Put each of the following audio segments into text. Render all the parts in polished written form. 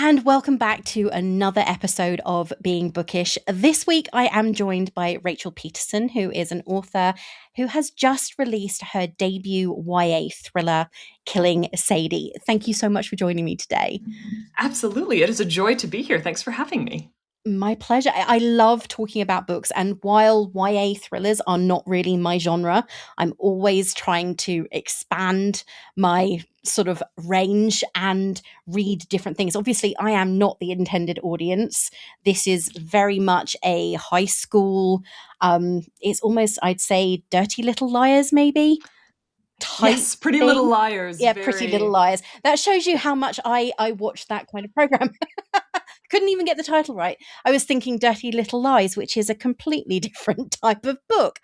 And welcome back to another episode of Being Bookish. This week, I am joined by Rachel Peterson, who is an author who has just released her debut YA thriller, Killing Sadie. Thank you so much for joining me today. Absolutely. It is a joy to be here. Thanks for having me. My pleasure. I love talking about books, and while YA thrillers are not really my genre, I'm always trying to expand my sort of range and read different things. Obviously, I am not the intended audience. This is very much a high school, it's almost, I'd say, Dirty Little Liars, maybe? Yes, Pretty Little Thing. Liars. Yeah, Pretty Little Liars. That shows you how much I watch that kind of program. Couldn't even get the title right. I was thinking Dirty Little Lies, which is a completely different type of book.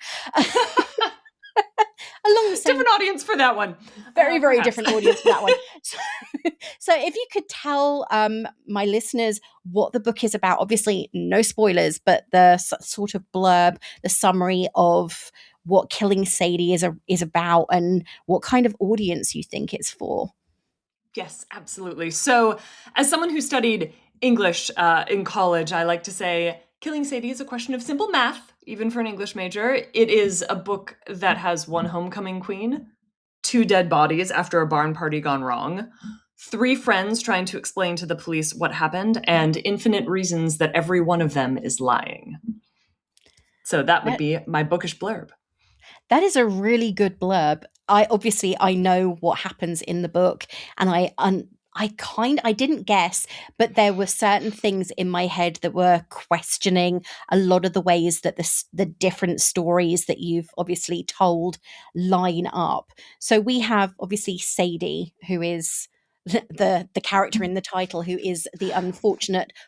Along the same, different audience for that one. Very, very different audience for that one. So if you could tell my listeners what the book is about, obviously no spoilers, but the sort of blurb, the summary of what Killing Sadie is about and what kind of audience you think it's for. Yes, absolutely. So as someone who studied English in college, I like to say Killing Sadie is a question of simple math, even for an English major. It is a book that has one homecoming queen, 2 dead bodies after a barn party gone wrong, 3 friends trying to explain to the police what happened, and infinite reasons that every one of them is lying. So that would be my bookish blurb. That is a really good blurb. I know what happens in the book, and I didn't guess, but there were certain things in my head that were questioning a lot of the ways that the different stories that you've obviously told line up. So we have obviously Sadie, who is the character in the title, who is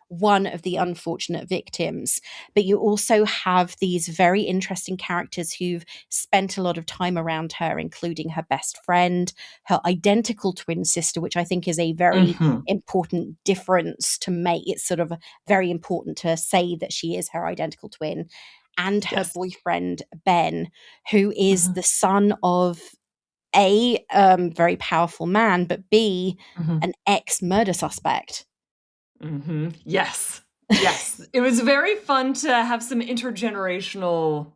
one of the unfortunate victims. But you also have these very interesting characters who've spent a lot of time around her, including her best friend, her identical twin sister, which I think is a very important difference to make. It's sort of very important to say that she is her identical twin, and her boyfriend, Ben, who is the son of A, very powerful man, but B, an ex-murder suspect. Yes. Yes. It was very fun to have some intergenerational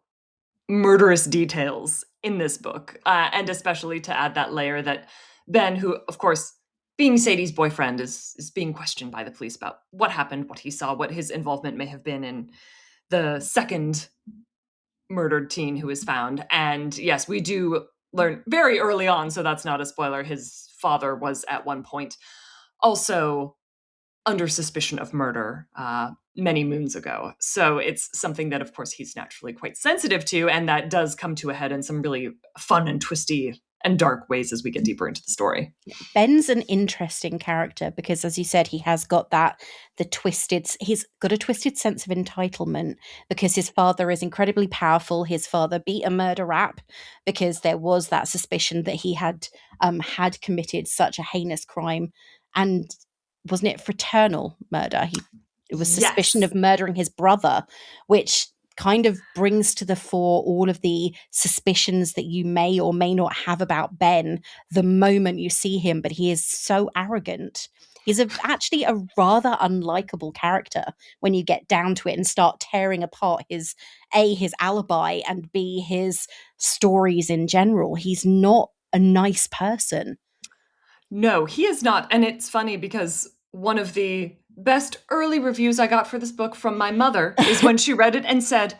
murderous details in this book, and especially to add that layer that Ben, who, of course, being Sadie's boyfriend, is being questioned by the police about what happened, what he saw, what his involvement may have been in the second murdered teen who was found. And yes, we do learn very early on, so that's not a spoiler, his father was at one point also under suspicion of murder many moons ago. So it's something that, of course, he's naturally quite sensitive to, and that does come to a head in some really fun and twisty and dark ways as we get deeper into the story. Ben's an interesting character because, as you said, he's got a twisted sense of entitlement because his father is incredibly powerful. His father beat a murder rap because there was that suspicion that he had committed such a heinous crime, and wasn't it fraternal murder? It was suspicion of murdering his brother, which kind of brings to the fore all of the suspicions that you may or may not have about Ben the moment you see him, but he is so arrogant. He's actually a rather unlikable character when you get down to it and start tearing apart his alibi and B, his stories in general. He's not a nice person. No, he is not. And it's funny because one of the best early reviews I got for this book from my mother is when she read it and said,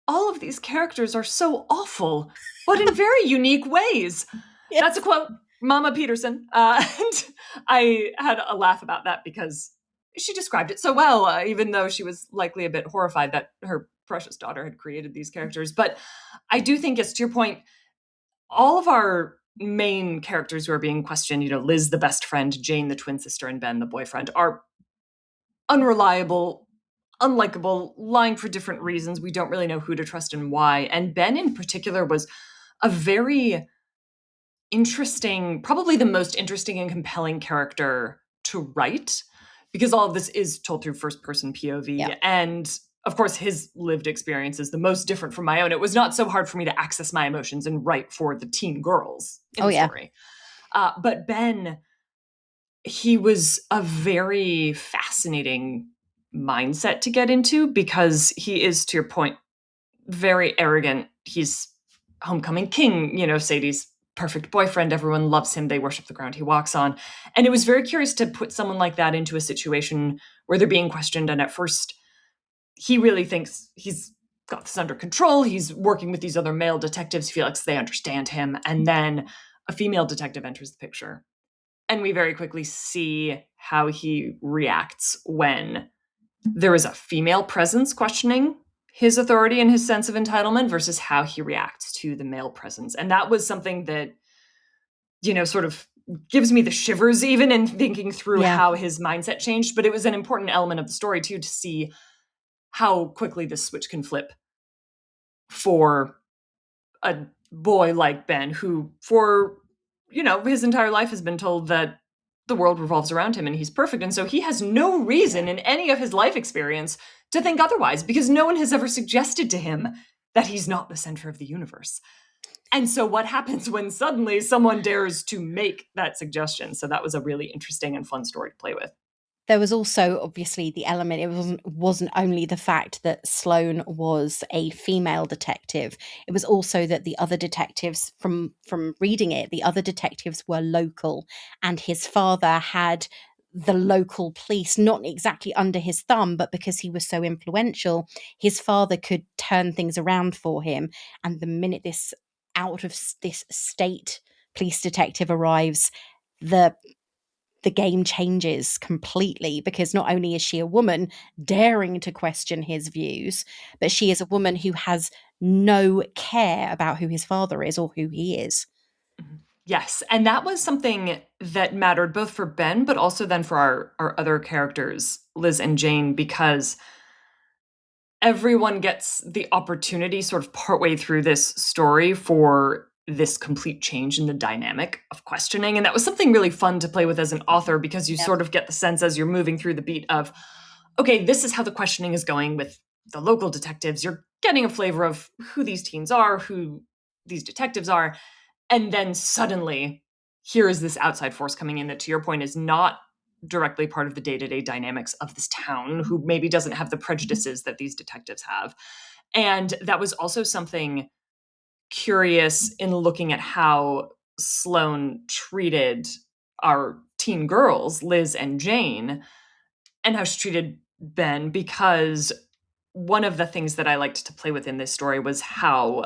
all of these characters are so awful, but in very unique ways. Yes. That's a quote, Mama Peterson. And I had a laugh about that because she described it so well, even though she was likely a bit horrified that her precious daughter had created these characters. But I do think, yes, to your point, all of our main characters who are being questioned, Liz, the best friend, Jayne, the twin sister, and Ben, the boyfriend, are unreliable, unlikable, lying for different reasons. We don't really know who to trust and why. And Ben in particular was a very interesting, probably the most interesting and compelling character to write, because all of this is told through first-person POV. Yeah. And of course, his lived experience is the most different from my own. It was not so hard for me to access my emotions and write for the teen girls in the story. But Ben, he was a very fascinating mindset to get into because he is, to your point, very arrogant. He's homecoming king, Sadie's perfect boyfriend. Everyone loves him. They worship the ground he walks on. And it was very curious to put someone like that into a situation where they're being questioned. And at first, he really thinks he's got this under control. He's working with these other male detectives. He feels like they understand him. And then a female detective enters the picture. And we very quickly see how he reacts when there is a female presence questioning his authority and his sense of entitlement versus how he reacts to the male presence. And that was something that, sort of gives me the shivers even in thinking through how his mindset changed. But it was an important element of the story, too, to see how quickly this switch can flip for a boy like Ben, who for, his entire life has been told that the world revolves around him and he's perfect. And so he has no reason in any of his life experience to think otherwise, because no one has ever suggested to him that he's not the center of the universe. And so what happens when suddenly someone dares to make that suggestion? So that was a really interesting and fun story to play with. There was also obviously the element, it wasn't only the fact that Sloane was a female detective, it was also that the other detectives, from reading it, the other detectives were local, and his father had the local police not exactly under his thumb, but because he was so influential, his father could turn things around for him. And the minute this out of this state police detective arrives, the game changes completely, because not only is she a woman daring to question his views, but she is a woman who has no care about who his father is or who he is. Yes, and that was something that mattered both for Ben, but also then for our other characters, Liz and Jayne, because everyone gets the opportunity sort of partway through this story for this complete change in the dynamic of questioning. And that was something really fun to play with as an author, because you sort of get the sense as you're moving through the beat of, okay, this is how the questioning is going with the local detectives. You're getting a flavor of who these teens are, who these detectives are. And then suddenly, here is this outside force coming in that, to your point, is not directly part of the day-to-day dynamics of this town, who maybe doesn't have the prejudices that these detectives have. And that was also something curious in looking at how Sloane treated our teen girls, Liz and Jayne, and how she treated Ben, because one of the things that I liked to play with in this story was how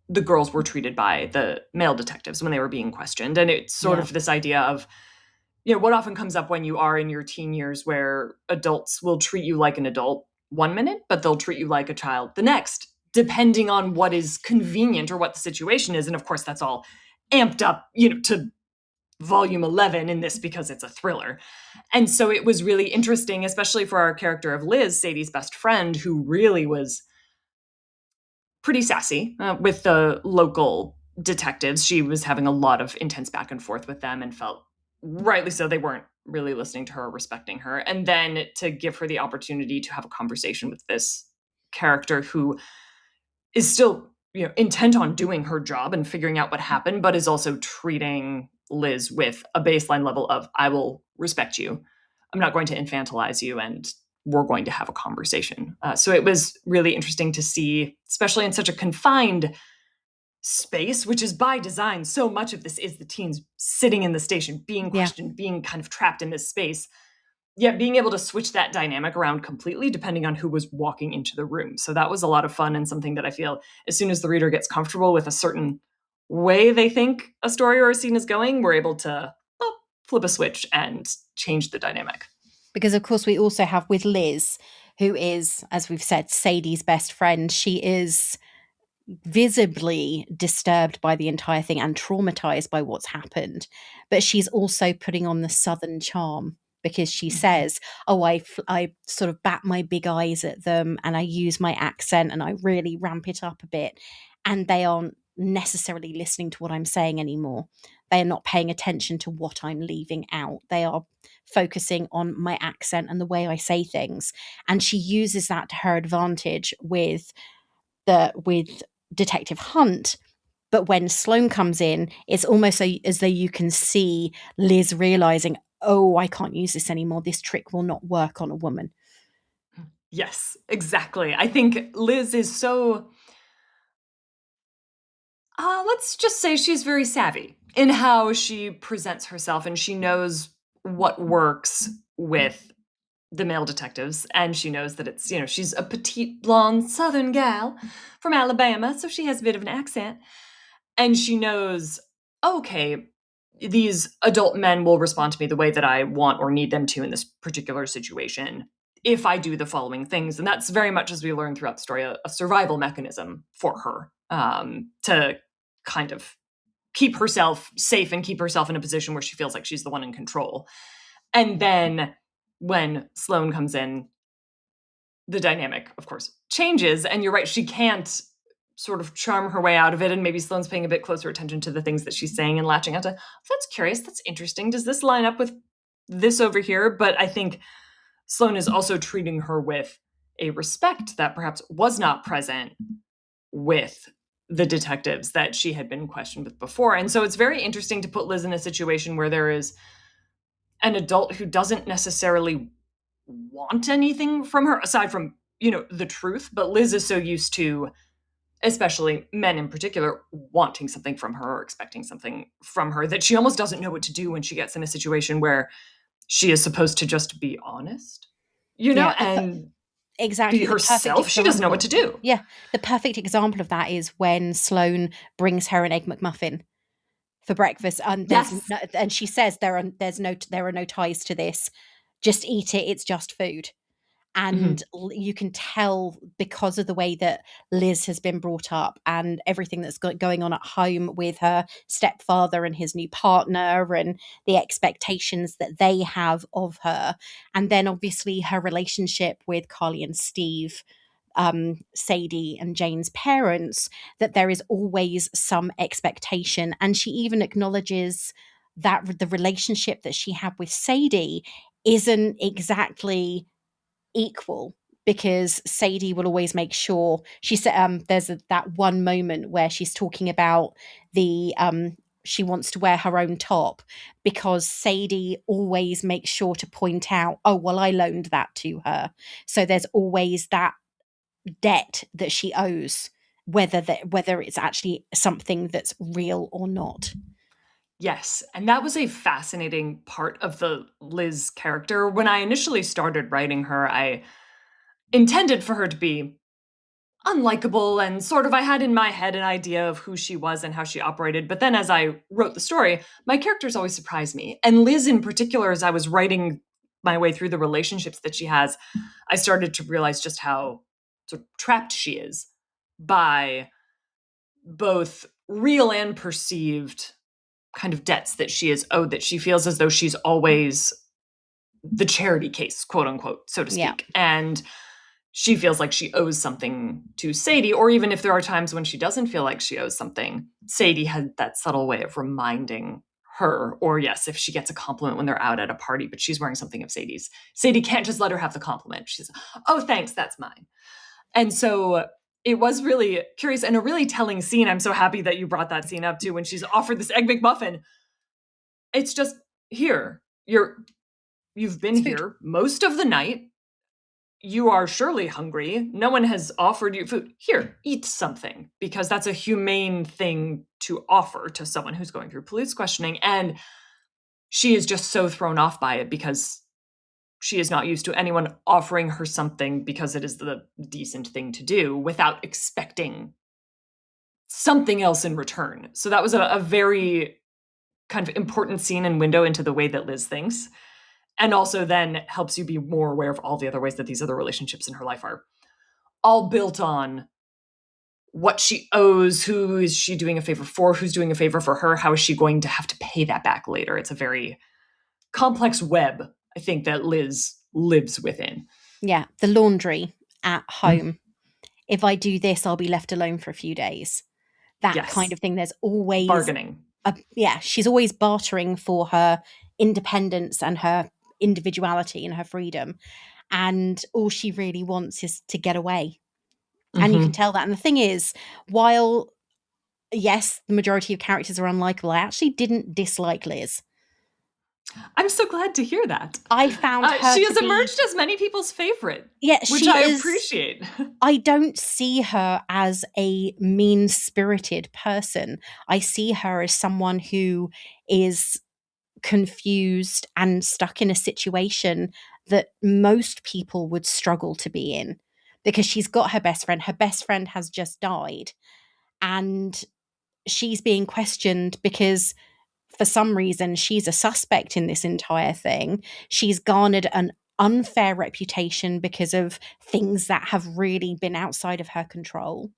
the girls were treated by the male detectives when they were being questioned. And it's sort of this idea of, what often comes up when you are in your teen years, where adults will treat you like an adult one minute, but they'll treat you like a child the next, depending on what is convenient or what the situation is. And of course, that's all amped up, to volume 11 in this because it's a thriller. And so it was really interesting, especially for our character of Liz, Sadie's best friend, who really was pretty sassy with the local detectives. She was having a lot of intense back and forth with them and felt, rightly so, they weren't really listening to her, respecting her. And then to give her the opportunity to have a conversation with this character who is still, intent on doing her job and figuring out what happened, but is also treating Liz with a baseline level of, I will respect you. I'm not going to infantilize you, and we're going to have a conversation. So it was really interesting to see, especially in such a confined space, which is by design. So much of this is the teens sitting in the station, being questioned, being kind of trapped in this space, yet being able to switch that dynamic around completely depending on who was walking into the room. So that was a lot of fun, and something that I feel as soon as the reader gets comfortable with a certain way they think a story or a scene is going, we're able to flip a switch and change the dynamic. Because, of course, we also have with Liz, who is, as we've said, Sadie's best friend. She is visibly disturbed by the entire thing and traumatized by what's happened. But she's also putting on the Southern charm, because she says, oh, I sort of bat my big eyes at them and I use my accent and I really ramp it up a bit. And they aren't necessarily listening to what I'm saying anymore. They are not paying attention to what I'm leaving out. They are focusing on my accent and the way I say things. And she uses that to her advantage with Detective Hunt. But when Sloane comes in, it's almost as though you can see Liz realizing, oh, I can't use this anymore. This trick will not work on a woman. Yes, exactly. I think Liz is so, let's just say she's very savvy in how she presents herself, and she knows what works with the male detectives, and she knows that it's, she's a petite blonde southern gal from Alabama, so she has a bit of an accent. And she knows, okay, these adult men will respond to me the way that I want or need them to in this particular situation if I do the following things. And that's very much, as we learn throughout the story, a survival mechanism for her, to kind of keep herself safe and keep herself in a position where she feels like she's the one in control. And then when Sloane comes in, the dynamic, of course, changes. And you're right, she can't sort of charm her way out of it. And maybe Sloane's paying a bit closer attention to the things that she's saying and latching onto, that's curious, that's interesting. Does this line up with this over here? But I think Sloane is also treating her with a respect that perhaps was not present with the detectives that she had been questioned with before. And so it's very interesting to put Liz in a situation where there is an adult who doesn't necessarily want anything from her aside from, the truth. But Liz is so used to, especially men in particular, wanting something from her or expecting something from her that she almost doesn't know what to do when she gets in a situation where she is supposed to just be honest, Yeah, and be exactly. The perfect herself. She doesn't know what example. to do. Yeah, the perfect example of that is when Sloane brings her an egg McMuffin for breakfast, and Yes. and she says there are no ties to this. Just eat it. It's just food. And Mhm. you can tell because of the way that Liz has been brought up and everything that's going on at home with her stepfather and his new partner and the expectations that they have of her. And then obviously her relationship with Carly and Steve, Sadie and Jayne's parents, that there is always some expectation. And she even acknowledges that the relationship that she had with Sadie isn't exactly equal, because Sadie will always make sure she said, there's that one moment where she's talking about the she wants to wear her own top because Sadie always makes sure to point out, oh well, I loaned that to her. So there's always that debt that she owes, whether it's actually something that's real or not. Yes, and that was a fascinating part of the Liz character. When I initially started writing her, I intended for her to be unlikable and sort of, I had in my head an idea of who she was and how she operated. But then as I wrote the story, my characters always surprised me. And Liz in particular, as I was writing my way through the relationships that she has, I started to realize just how sort of trapped she is by both real and perceived kind of debts that she is owed, that she feels as though she's always the charity case, quote unquote, so to Yeah. speak. And she feels like she owes something to Sadie, or even if there are times when she doesn't feel like she owes something, Sadie had that subtle way of reminding her, or yes, if she gets a compliment when they're out at a party, but she's wearing something of Sadie's, Sadie can't just let her have the compliment. She's, oh, thanks, that's mine. And so it was really curious and a really telling scene. I'm so happy that you brought that scene up too, when she's offered this Egg McMuffin. It's just, here, you've been It's food. here most of the night. You are surely hungry. No one has offered you food. Here, eat something, because that's a humane thing to offer to someone who's going through police questioning. And she is just so thrown off by it because she is not used to anyone offering her something because it is the decent thing to do without expecting something else in return. So that was a very kind of important scene and window into the way that Liz thinks. And also then helps you be more aware of all the other ways that these other relationships in her life are all built on what she owes, who is she doing a favor for, who's doing a favor for her, how is she going to have to pay that back later. It's a very complex web, I think, that Liz lives within. Yeah, the laundry at Mm. home. If I do this, I'll be left alone for a few days. That kind Yes. of thing. There's always Bargaining. yeah, she's always bartering for her independence and her individuality and her freedom. And all she really wants is to get away. And you can Mm-hmm. tell that. And the thing is, while yes, the majority of characters are unlikable, I actually didn't dislike Liz. I'm so glad to hear that. I found her She to has be, emerged as many people's favorite, yeah, which she I is. appreciate. I don't see her as a mean spirited person. I see her as someone who is confused and stuck in a situation that most people would struggle to be in, because she's got her best friend. Her best friend has just died, and she's being questioned because for some reason she's a suspect in this entire thing. She's garnered an unfair reputation because of things that have really been outside of her control.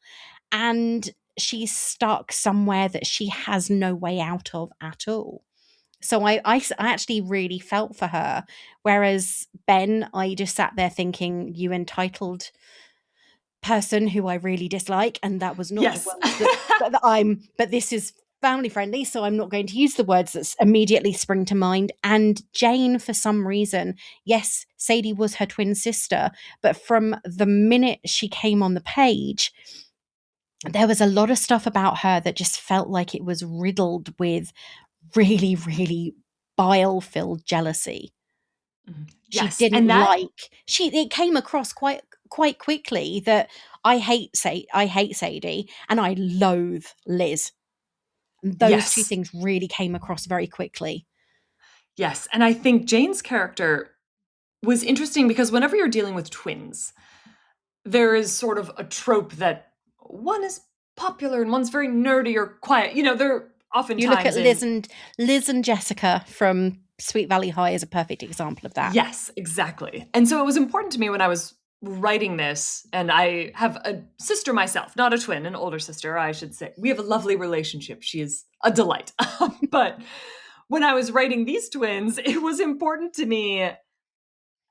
And she's stuck somewhere that she has no way out of at all. So I actually really felt for her. Whereas Ben, I just sat there thinking, you entitled person who I really dislike. And that was not the Yes. words but this is family friendly, so I'm not going to use the words that immediately spring to mind. And Jayne, for some reason, yes, Sadie was her twin sister, but from the minute she came on the page, there was a lot of stuff about her that just felt like it was riddled with really, really bile filled jealousy. She Yes. didn't And that, like it came across quite quickly that I hate Sadie and I loathe Liz. And those two yes. things really came across very quickly. Yes. And I think Jane's character was interesting because whenever you're dealing with twins, there is sort of a trope that one is popular and one's very nerdy or quiet. You know, there You look at oftentimes in Liz and Jessica from Sweet Valley High is a perfect example of that. yes, exactly. And so it was important to me when I was writing this, and I have a sister myself, not a twin, an older sister, I should say. We have a lovely relationship. She is a delight. But when I was writing these twins, it was important to me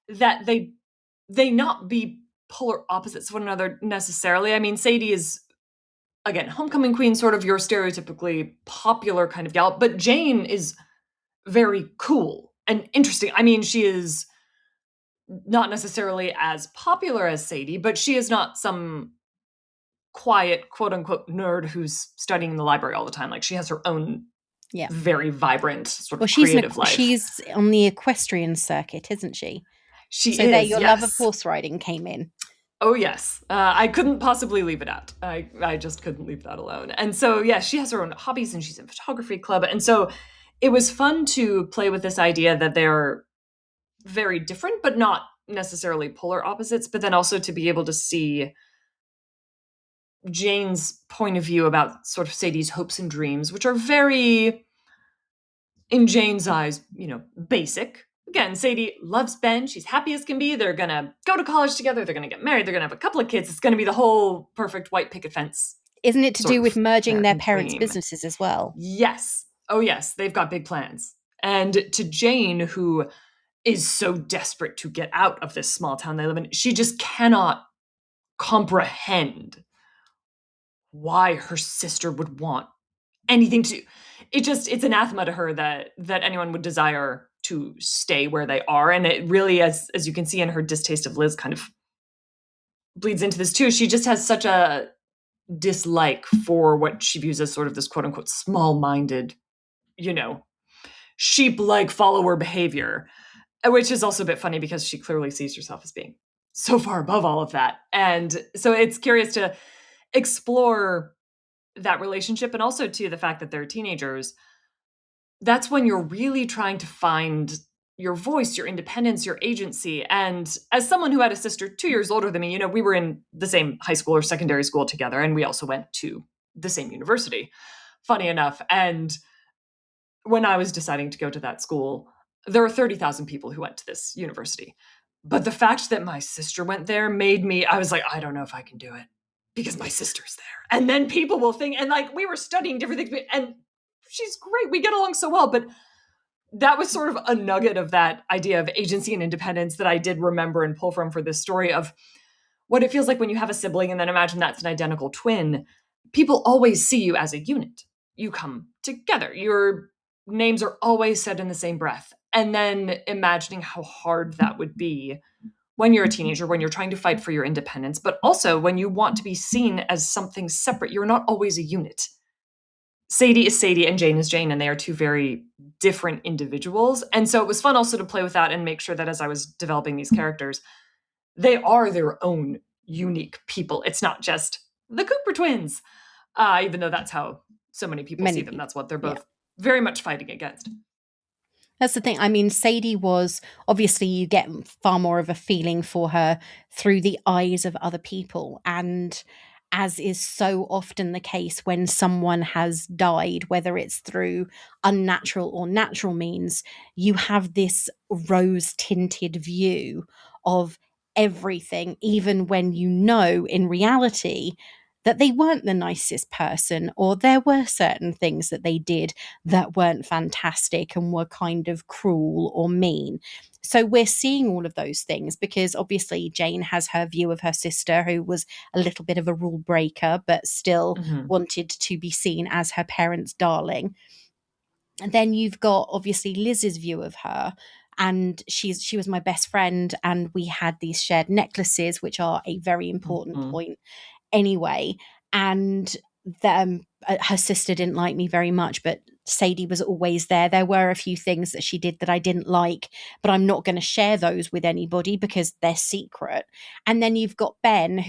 that they not be polar opposites of one another necessarily. I mean, Sadie is again, homecoming queen, sort of your stereotypically popular kind of gal, but Jayne is very cool and interesting. I mean, she is not necessarily as popular as Sadie, but she is not some quiet, quote unquote, nerd who's studying in the library all the time. Like, she has her own Yeah. very vibrant, sort Well, of creative life. she's on the equestrian circuit, isn't she? She So there, is, your love of yes. horse riding came in. Oh, yes. I couldn't possibly leave it out. I just couldn't leave that alone. And so, yeah, she has her own hobbies and she's in photography club. And so it was fun to play with this idea that they're very different, but not necessarily polar opposites, but then also to be able to see Jayne's point of view about sort of Sadie's hopes and dreams, which are very, in Jayne's eyes, you know, basic. Again, Sadie loves Ben. She's happy as can be. They're going to go to college together. They're going to get married. They're going to have a couple of kids. It's going to be the whole perfect white picket fence Isn't it to sort do with of merging their American parents' dream. businesses as well? Yes. Oh, yes. They've got big plans. And to Jayne, who is so desperate to get out of this small town they live in, she just cannot comprehend why her sister would want anything to it's anathema to her that anyone would desire to stay where they are. And it really, as you can see in her distaste of Liz, kind of bleeds into this too. She just has such a dislike for what she views as sort of this quote unquote small-minded, you know, sheep-like follower behavior, which is also a bit funny because she clearly sees herself as being so far above all of that. And so it's curious to explore that relationship, and also to the fact that they're teenagers. That's when you're really trying to find your voice, your independence, your agency. And as someone who had a sister 2 years older than me, you know, we were in the same high school or secondary school together, and we also went to the same university, funny enough. And when I was deciding to go to that school, there are 30,000 people who went to this university. But the fact that my sister went there made me, I was like, I don't know if I can do it because my sister's there. And then people will think, and like we were studying different things, and she's great. We get along so well. But that was sort of a nugget of that idea of agency and independence that I did remember and pull from for this story of what it feels like when you have a sibling, and then imagine that's an identical twin. People always see you as a unit. You come together. Your names are always said in the same breath. And then imagining how hard that would be when you're a teenager, when you're trying to fight for your independence, but also when you want to be seen as something separate. You're not always a unit. Sadie is Sadie and Jayne is Jayne, and they are two very different individuals. And so it was fun also to play with that and make sure that as I was developing these characters, they are their own unique people. It's not just the Cooper twins, even though that's how so many people see them. That's what they're Yeah. both very much fighting against. That's the thing. I mean, Sadie was obviously, you get far more of a feeling for her through the eyes of other people. And as is so often the case when someone has died, whether it's through unnatural or natural means, you have this rose tinted view of everything, even when you know in reality that they weren't the nicest person, or there were certain things that they did that weren't fantastic and were kind of cruel or mean. So we're seeing all of those things because obviously Jayne has her view of her sister, who was a little bit of a rule breaker, but still wanted to be seen as her parents' darling. And then you've got obviously Liz's view of her. And she was my best friend, and we had these shared necklaces, which are a very important point anyway. And her sister didn't like me very much, but Sadie was always there. There were a few things that she did that I didn't like, but I'm not going to share those with anybody because they're secret. And then you've got Ben,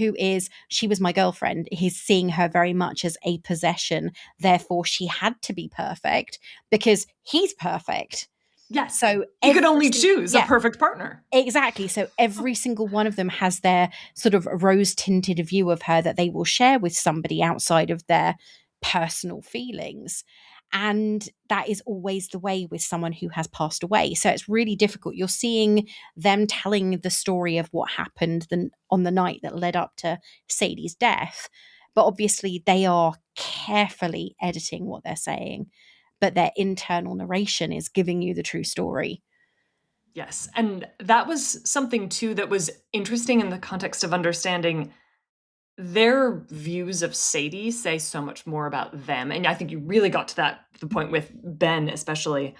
she was my girlfriend. He's seeing her very much as a possession. Therefore, she had to be perfect because he's perfect. Yes. So he could only choose a perfect partner. Exactly. So every single one of them has their sort of rose-tinted view of her that they will share with somebody outside of their personal feelings. And that is always the way with someone who has passed away. So it's really difficult. You're seeing them telling the story of what happened on the night that led up to Sadie's death. But obviously they are carefully editing what they're saying. But their internal narration is giving you the true story. Yes. And that was something too that was interesting in the context of understanding their views of Sadie say so much more about them. And I think you really got to the point with Ben, especially.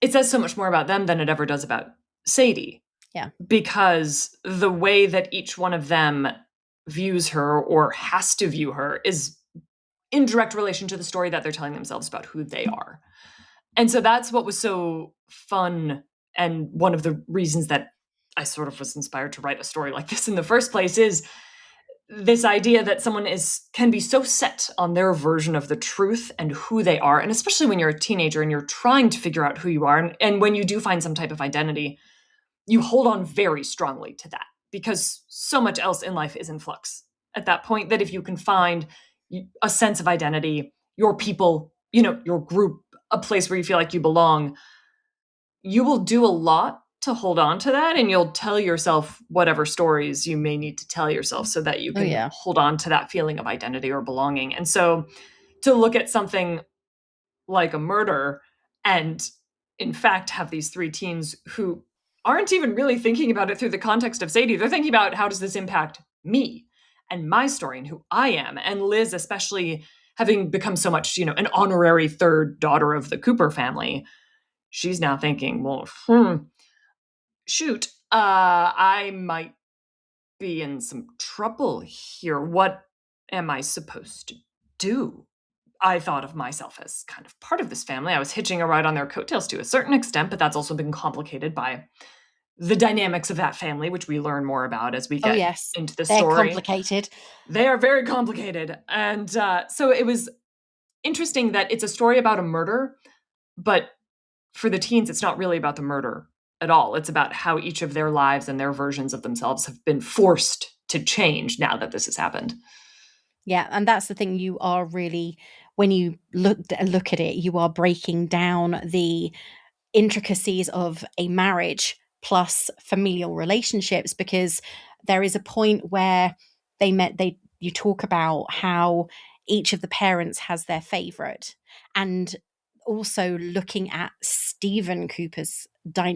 It says so much more about them than it ever does about Sadie. Yeah. Because the way that each one of them views her or has to view her is in direct relation to the story that they're telling themselves about who they are. And so that's what was so fun. And one of the reasons that I sort of was inspired to write a story like this in the first place is this idea that someone can be so set on their version of the truth and who they are. And especially when you're a teenager and you're trying to figure out who you are. And when you do find some type of identity, you hold on very strongly to that because so much else in life is in flux at that point, that if you can find a sense of identity, your people, your group, a place where you feel like you belong, you will do a lot to hold on to that, and you'll tell yourself whatever stories you may need to tell yourself so that you can hold on to that feeling of identity or belonging. And so to look at something like a murder and in fact have these three teens who aren't even really thinking about it through the context of Sadie, they're thinking about how does this impact me and my story and who I am. And Liz, especially having become so much, an honorary third daughter of the Cooper family, she's now thinking, well, shoot, I might be in some trouble here. What am I supposed to do? I thought of myself as kind of part of this family. I was hitching a ride on their coattails to a certain extent, but that's also been complicated by the dynamics of that family, which we learn more about as we get into the story. They're complicated. They are very complicated. And so it was interesting that it's a story about a murder, but for the teens, it's not really about the murder at all. It's about how each of their lives and their versions of themselves have been forced to change now that this has happened. Yeah, and that's the thing. You are really, when you look at it, you are breaking down the intricacies of a marriage plus familial relationships, because there is a point where you talk about how each of the parents has their favorite, and also looking at Stephen Cooper's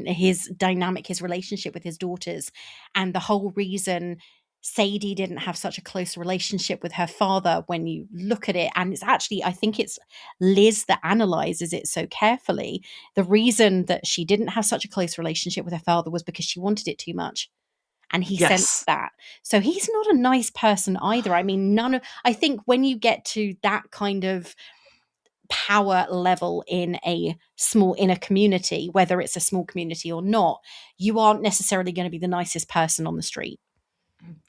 his dynamic, his relationship with his daughters, and the whole reason Sadie didn't have such a close relationship with her father. When you look at it, and it's actually, I think it's Liz that analyzes it so carefully. The reason that she didn't have such a close relationship with her father was because she wanted it too much. And he sensed that. So he's not a nice person either. I mean, I think when you get to that kind of power level in a community, whether it's a small community or not, you aren't necessarily going to be the nicest person on the street.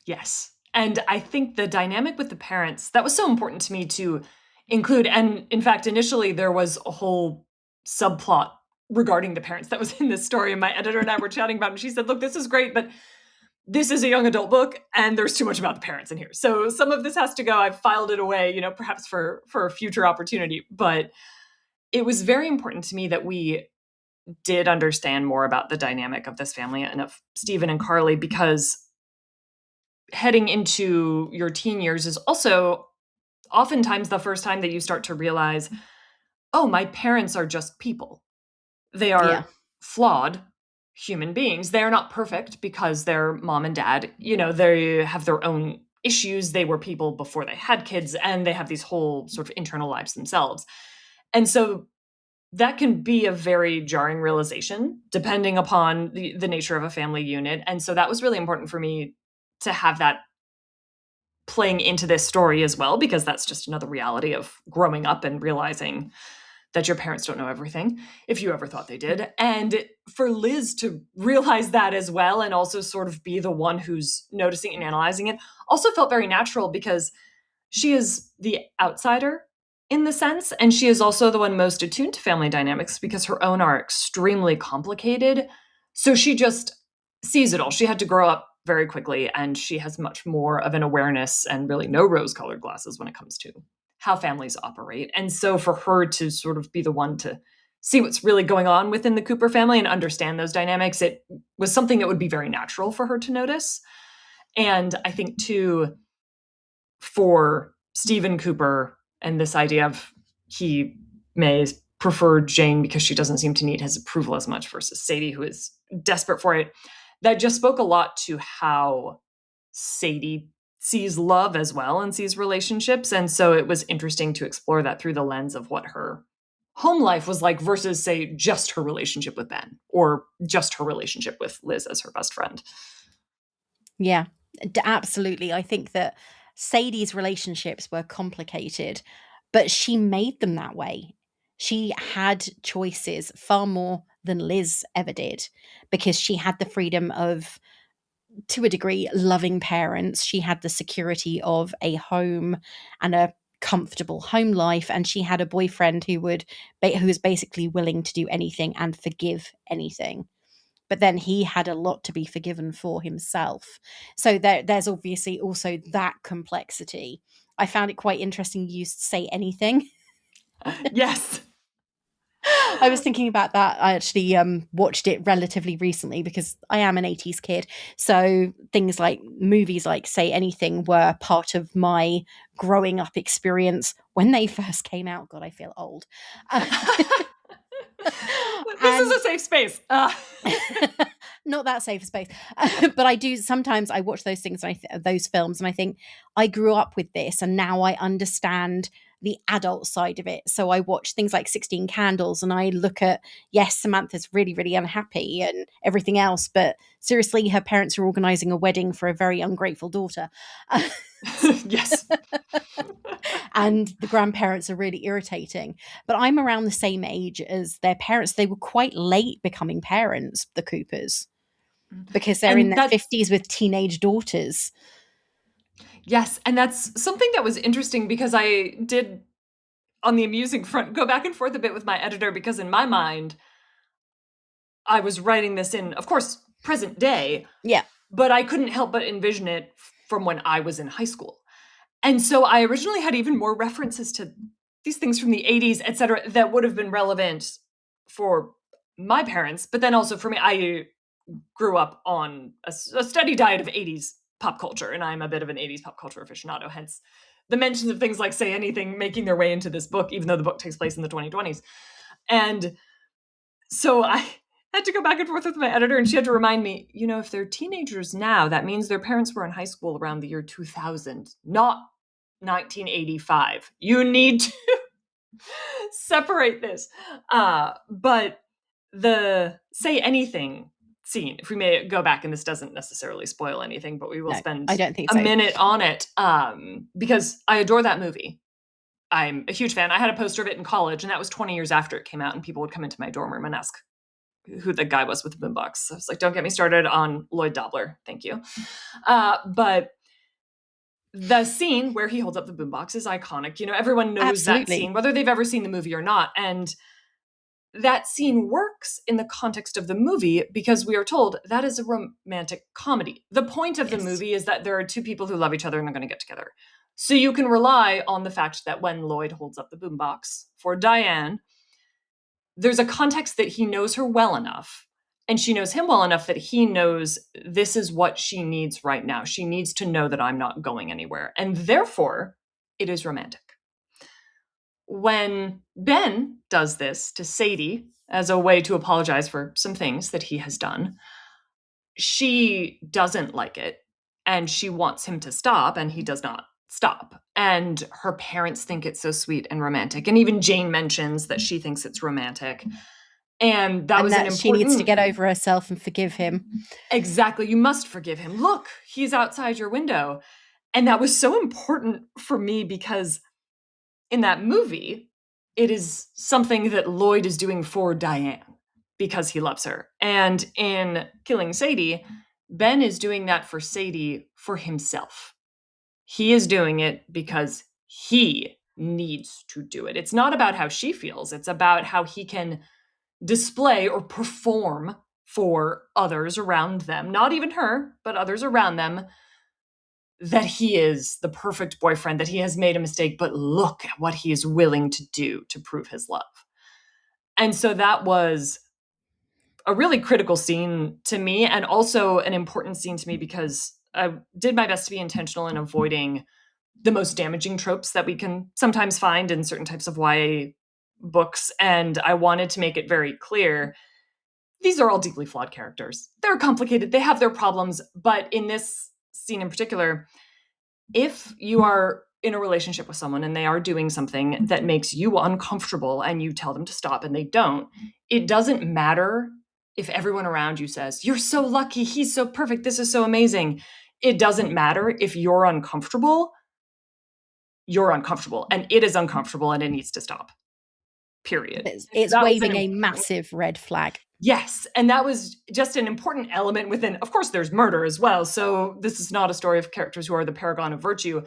Yes. And I think the dynamic with the parents, that was so important to me to include. And in fact, initially there was a whole subplot regarding the parents that was in this story. And my editor and I were chatting about it. And she said, look, this is great, but this is a young adult book and there's too much about the parents in here. So some of this has to go. I've filed it away, perhaps for a future opportunity. But it was very important to me that we did understand more about the dynamic of this family and of Stephen and Carly, because heading into your teen years is also oftentimes the first time that you start to realize, oh, my parents are just people. They Yeah. are flawed human beings. They are not perfect because they're mom and dad. They have their own issues. They were people before they had kids, and they have these whole sort of internal lives themselves. And so that can be a very jarring realization depending upon the nature of a family unit. And so that was really important for me to have that playing into this story as well, because that's just another reality of growing up and realizing that your parents don't know everything, if you ever thought they did. And for Liz to realize that as well, and also sort of be the one who's noticing and analyzing it, also felt very natural, because she is the outsider in the sense, and she is also the one most attuned to family dynamics because her own are extremely complicated. So she just sees it all. She had to grow up very quickly, and she has much more of an awareness and really no rose-colored glasses when it comes to how families operate. And so for her to sort of be the one to see what's really going on within the Cooper family and understand those dynamics, it was something that would be very natural for her to notice. And I think too, for Stephen Cooper and this idea of he may prefer Jayne because she doesn't seem to need his approval as much versus Sadie, who is desperate for it, that just spoke a lot to how Sadie sees love as well and sees relationships. And so it was interesting to explore that through the lens of what her home life was like versus, say, just her relationship with Ben or just her relationship with Liz as her best friend. Yeah, absolutely. I think that Sadie's relationships were complicated, but she made them that way. She had choices far more than Liz ever did, because she had the freedom of, to a degree, loving parents. She had the security of a home and a comfortable home life, and she had a boyfriend who was basically willing to do anything and forgive anything. But then he had a lot to be forgiven for himself. So there's obviously also that complexity. I found it quite interesting you used to say anything. Yes. I was thinking about that. I actually watched it relatively recently because I am an 80s kid. So things like movies like Say Anything were part of my growing up experience when they first came out. God, I feel old. This is a safe space. Not that safe space. But I do sometimes I watch those things, those films, and I think I grew up with this and now I understand the adult side of it. So I watch things like 16 Candles and I look at, yes, Samantha's really, really unhappy and everything else, but seriously, her parents are organizing a wedding for a very ungrateful daughter. Yes. And the grandparents are really irritating. But I'm around the same age as their parents. They were quite late becoming parents, the Coopers, because they're in their 50s with teenage daughters. Yes, and that's something that was interesting because I did, on the amusing front, go back and forth a bit with my editor, because in my mind, I was writing this in, of course, present day. Yeah. But I couldn't help but envision it from when I was in high school. And so I originally had even more references to these things from the 80s, et cetera, that would have been relevant for my parents. But then also for me, I grew up on a steady diet of 80s pop culture, and I'm a bit of an 80s pop culture aficionado, hence the mentions of things like Say Anything making their way into this book, even though the book takes place in the 2020s. And so I had to go back and forth with my editor, and she had to remind me, if they're teenagers now, that means their parents were in high school around the year 2000, not 1985. You need to separate this. But the Say Anything scene, if we may go back, and this doesn't necessarily spoil anything, but we will spend I don't think a minute on it, because I adore that movie. I'm a huge fan. I had a poster of it in college, and that was 20 years after it came out, and people would come into my dorm room and ask who the guy was with the boombox. I was like, don't get me started on Lloyd Dobler. Thank you. But the scene where he holds up the boombox is iconic. Everyone knows that scene, whether they've ever seen the movie or not. And that scene works in the context of the movie because we are told that is a romantic comedy. The point of the movie is that there are two people who love each other and are going to get together. So you can rely on the fact that when Lloyd holds up the boombox for Diane, there's a context that he knows her well enough and she knows him well enough that he knows this is what she needs right now. She needs to know that I'm not going anywhere. And therefore, it is romantic. When Ben does this to Sadie as a way to apologize for some things that he has done, she doesn't like it and she wants him to stop, and he does not stop. And her parents think it's so sweet and romantic. And even Jayne mentions that she thinks it's romantic. And that was an important... She needs to get over herself and forgive him. Exactly. You must forgive him. Look, he's outside your window. And that was so important for me because in that movie, it is something that Lloyd is doing for Diane because he loves her. And in Killing Sadie, Ben is doing that for Sadie for himself. He is doing it because he needs to do it. It's not about how she feels. It's about how he can display or perform for others around them, not even her, but others around them, that he is the perfect boyfriend, that he has made a mistake, but look at what he is willing to do to prove his love. And so that was a really critical scene to me, and also an important scene to me because I did my best to be intentional in avoiding the most damaging tropes that we can sometimes find in certain types of YA books. And I wanted to make it very clear, these are all deeply flawed characters. They're complicated, they have their problems, but in this scene in particular, if you are in a relationship with someone and they are doing something that makes you uncomfortable and you tell them to stop and they don't, it doesn't matter if everyone around you says, you're so lucky, he's so perfect, this is so amazing. It doesn't matter if you're uncomfortable, and it is uncomfortable and it needs to stop. Period. It's waving a massive red flag. Yes, and that was just an important element within, of course, there's murder as well, so this is not a story of characters who are the paragon of virtue,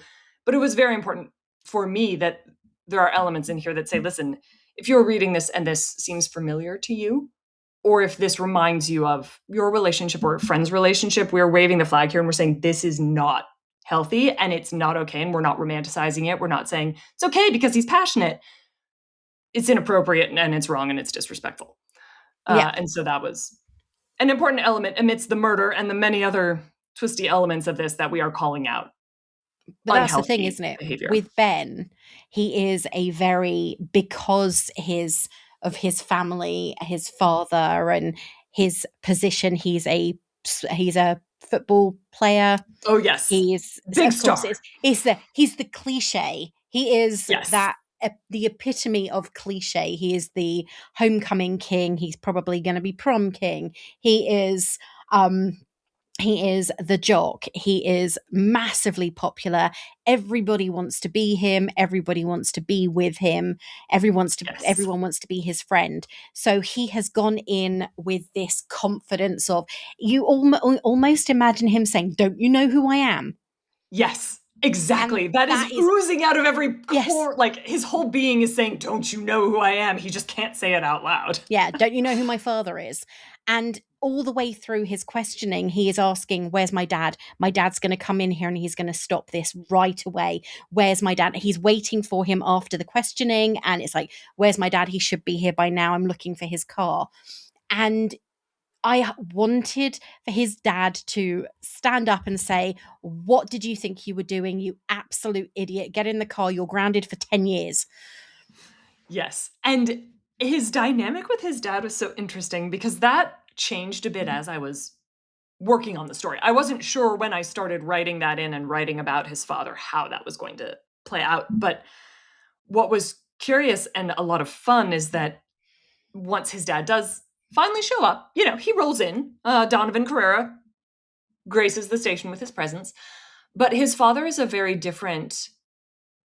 but it was very important for me that there are elements in here that say, listen, if you're reading this and this seems familiar to you, or if this reminds you of your relationship or a friend's relationship, we're waving the flag here and we're saying this is not healthy and it's not okay, and we're not romanticizing it. We're not saying it's okay because he's passionate. It's inappropriate and it's wrong and it's disrespectful. And so that was an important element amidst the murder and the many other twisty elements of this that we are calling out. But that's the thing, isn't it? Behavior. With Ben, he is because of his family, his father, and his position. He's a football player. Oh yes, he's big star. He's the cliche. He is the epitome of cliche. He is the homecoming king. He's probably going to be prom king. He is the jock. He is massively popular. Everybody wants to be him. Everybody wants to be with him. Everyone wants to be his friend. So he has gone in with this confidence of, you almost imagine him saying, "Don't you know who I am?" Yes. Exactly. That is oozing out of every core. Like his whole being is saying, "Don't you know who I am?" He just can't say it out loud. Yeah. Don't you know who my father is? And all the way through his questioning, he is asking, "Where's my dad? My dad's going to come in here and he's going to stop this right away. Where's my dad?" He's waiting for him after the questioning. And it's like, "Where's my dad? He should be here by now. I'm looking for his car." And I wanted for his dad to stand up and say, "What did you think you were doing, you absolute idiot? Get in the car. You're grounded for 10 years. Yes. And his dynamic with his dad was so interesting because that changed a bit as I was working on the story. I wasn't sure when I started writing that in and writing about his father, how that was going to play out. But what was curious and a lot of fun is that once his dad does finally show up, he rolls in. Donovan Carrera graces the station with his presence. But his father is a very different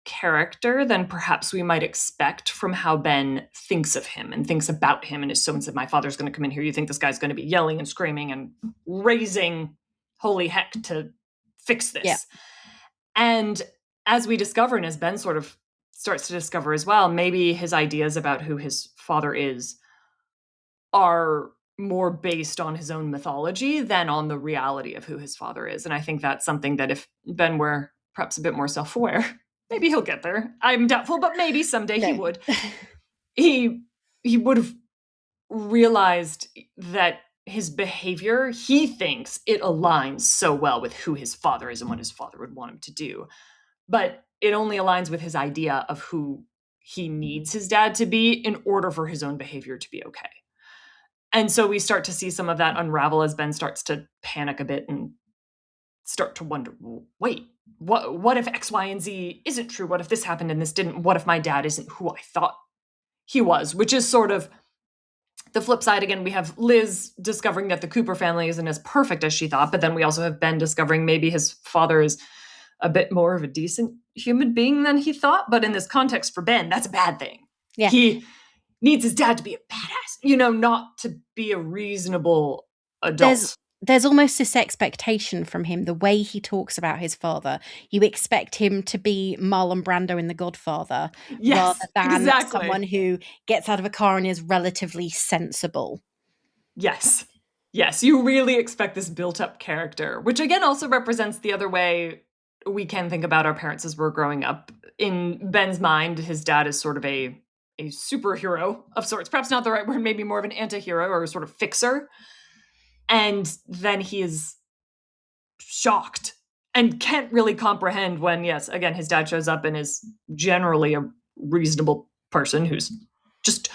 character than perhaps we might expect from how Ben thinks of him and thinks about him, and is so said, my father's going to come in here. You think this guy's going to be yelling and screaming and raising holy heck to fix this. Yeah. And as we discover, and as Ben sort of starts to discover as well, maybe his ideas about who his father is are more based on his own mythology than on the reality of who his father is. And I think that's something that if Ben were perhaps a bit more self-aware, maybe he'll get there. I'm doubtful, but maybe someday he would. He would have realized that his behavior, he thinks it aligns so well with who his father is and what his father would want him to do. But it only aligns with his idea of who he needs his dad to be in order for his own behavior to be okay. And so we start to see some of that unravel as Ben starts to panic a bit and start to wonder, wait, what if X, Y, and Z isn't true? What if this happened and this didn't? What if my dad isn't who I thought he was? Which is sort of the flip side. Again, we have Liz discovering that the Cooper family isn't as perfect as she thought, but then we also have Ben discovering maybe his father is a bit more of a decent human being than he thought. But in this context for Ben, that's a bad thing. Yeah. He needs his dad to be a badass, not to be a reasonable adult. There's almost this expectation from him, the way he talks about his father. You expect him to be Marlon Brando in The Godfather, yes, rather than exactly. someone who gets out of a car and is relatively sensible. Yes, you really expect this built-up character, which again also represents the other way we can think about our parents as we're growing up. In Ben's mind, his dad is sort of a superhero of sorts, perhaps not the right word, maybe more of an anti-hero or a sort of fixer. And then he is shocked and can't really comprehend when, yes, again, his dad shows up and is generally a reasonable person who's just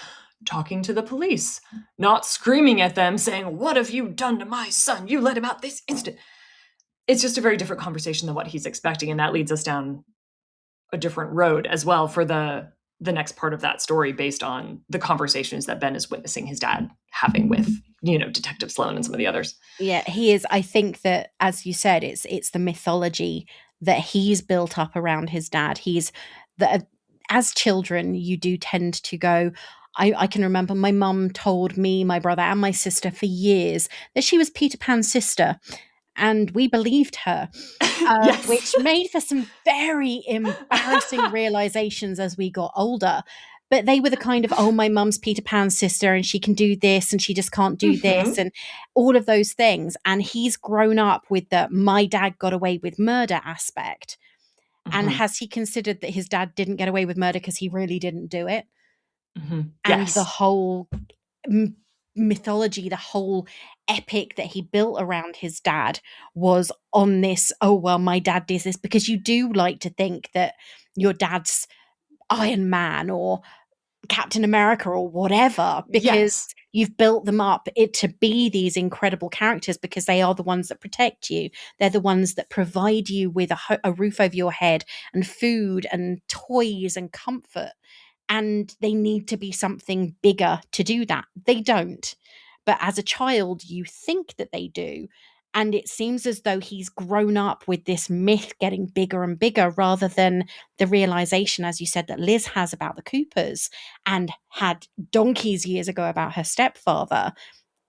talking to the police, not screaming at them, saying, what have you done to my son? You let him out this instant. It's just a very different conversation than what he's expecting. And that leads us down a different road as well for the next part of that story, based on the conversations that Ben is witnessing his dad having with, Detective Sloan and some of the others. Yeah, he is. I think that, as you said, it's the mythology that he's built up around his dad. As children, you do tend to go, I can remember my mum told me, my brother and my sister for years that she was Peter Pan's sister. And we believed her, Yes. which made for some very embarrassing realizations as we got older. But they were the kind of, my mum's Peter Pan's sister and she can do this and she just can't do this and all of those things. And he's grown up with the my dad got away with murder aspect. And has he considered that his dad didn't get away with murder because he really didn't do it? And the whole mythology, the whole epic that he built around his dad was on this, my dad does this, because you do like to think that your dad's Iron Man or Captain America or whatever, because you've built them up to be these incredible characters, because they are the ones that protect you. They're the ones that provide you with a roof over your head and food and toys and comfort. And they need to be something bigger to do that. They don't. But as a child, you think that they do. And it seems as though he's grown up with this myth getting bigger and bigger, rather than the realization, as you said, that Liz has about the Coopers and had donkeys years ago about her stepfather,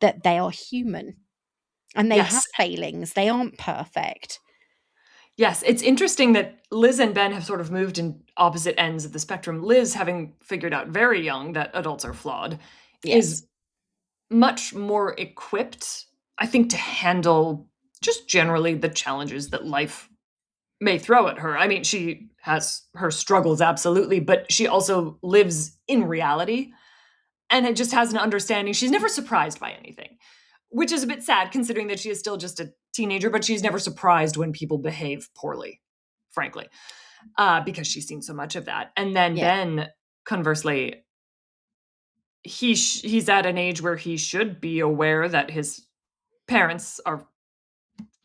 that they are human and they have failings. They aren't perfect. Yes, it's interesting that Liz and Ben have sort of moved in opposite ends of the spectrum. Liz, having figured out very young that adults are flawed, is much more equipped, I think, to handle just generally the challenges that life may throw at her. I mean, she has her struggles, absolutely, but she also lives in reality and it just has an understanding. She's never surprised by anything, which is a bit sad considering that she is still just a teenager, but she's never surprised when people behave poorly, frankly, because she's seen so much of that. And then Ben, conversely, he's at an age where he should be aware that his parents are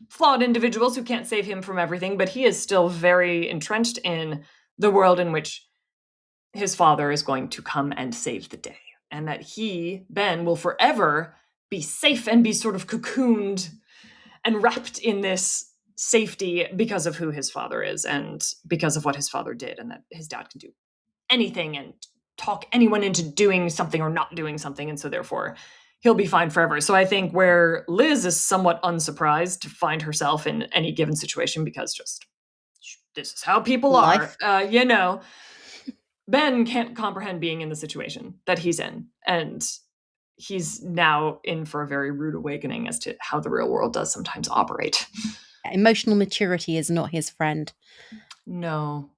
flawed individuals who can't save him from everything, but he is still very entrenched in the world in which his father is going to come and save the day. And that he, Ben, will forever be safe and be sort of cocooned and wrapped in this safety because of who his father is and because of what his father did, and that his dad can do anything and talk anyone into doing something or not doing something, and so therefore he'll be fine forever. So I think where Liz is somewhat unsurprised to find herself in any given situation because just this is how people Life. are, Ben can't comprehend being in the situation that he's in, and he's now in for a very rude awakening as to how the real world does sometimes operate. Emotional maturity is not his friend. No.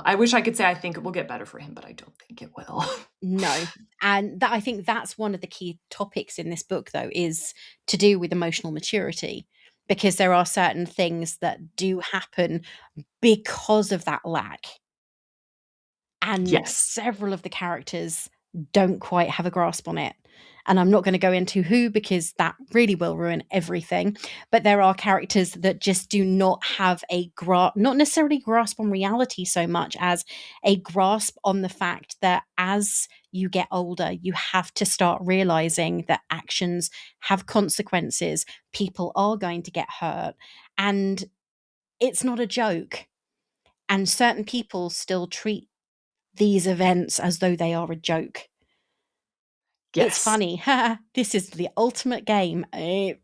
I wish I could say I think it will get better for him, but I don't think it will. No. And I think that's one of the key topics in this book, though, is to do with emotional maturity, because there are certain things that do happen because of that lack. And Yes. several of the characters don't quite have a grasp on it. And I'm not going to go into who, because that really will ruin everything. But there are characters that just do not have a not necessarily grasp on reality so much as a grasp on the fact that as you get older, you have to start realizing that actions have consequences. People are going to get hurt. And it's not a joke. And certain people still treat these events as though they are a joke. Yes. It's funny. This is the ultimate game.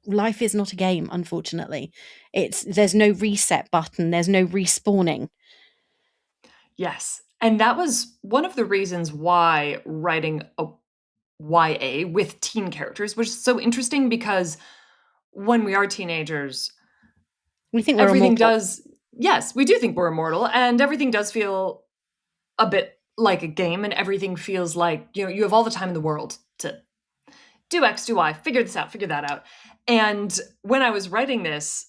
Life is not a game, unfortunately. There's no reset button. There's no respawning. Yes. And that was one of the reasons why writing a YA with teen characters was so interesting, because when we are teenagers, We think we're everything immortal. yes, we do think we're immortal, and everything does feel a bit like a game, and everything feels like, you have all the time in the world to do X, do Y, figure this out, figure that out. And when I was writing this,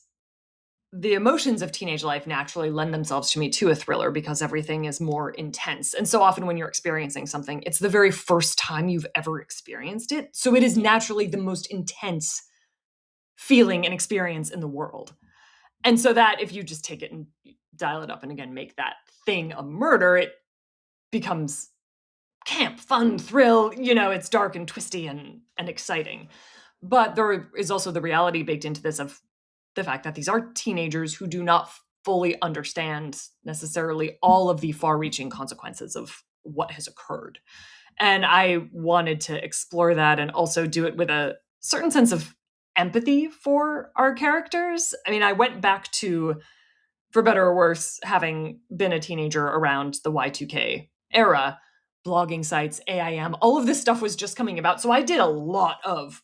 the emotions of teenage life naturally lend themselves to me to a thriller because everything is more intense. And so often when you're experiencing something, it's the very first time you've ever experienced it. So it is naturally the most intense feeling and experience in the world. And so that if you just take it and dial it up and again make that thing a murder, it becomes camp, fun, thrill, it's dark and twisty and exciting. But there is also the reality baked into this of the fact that these are teenagers who do not fully understand necessarily all of the far-reaching consequences of what has occurred. And I wanted to explore that and also do it with a certain sense of empathy for our characters. I mean, I went back to, for better or worse, having been a teenager around the Y2K era, blogging sites, AIM, all of this stuff was just coming about. So I did a lot of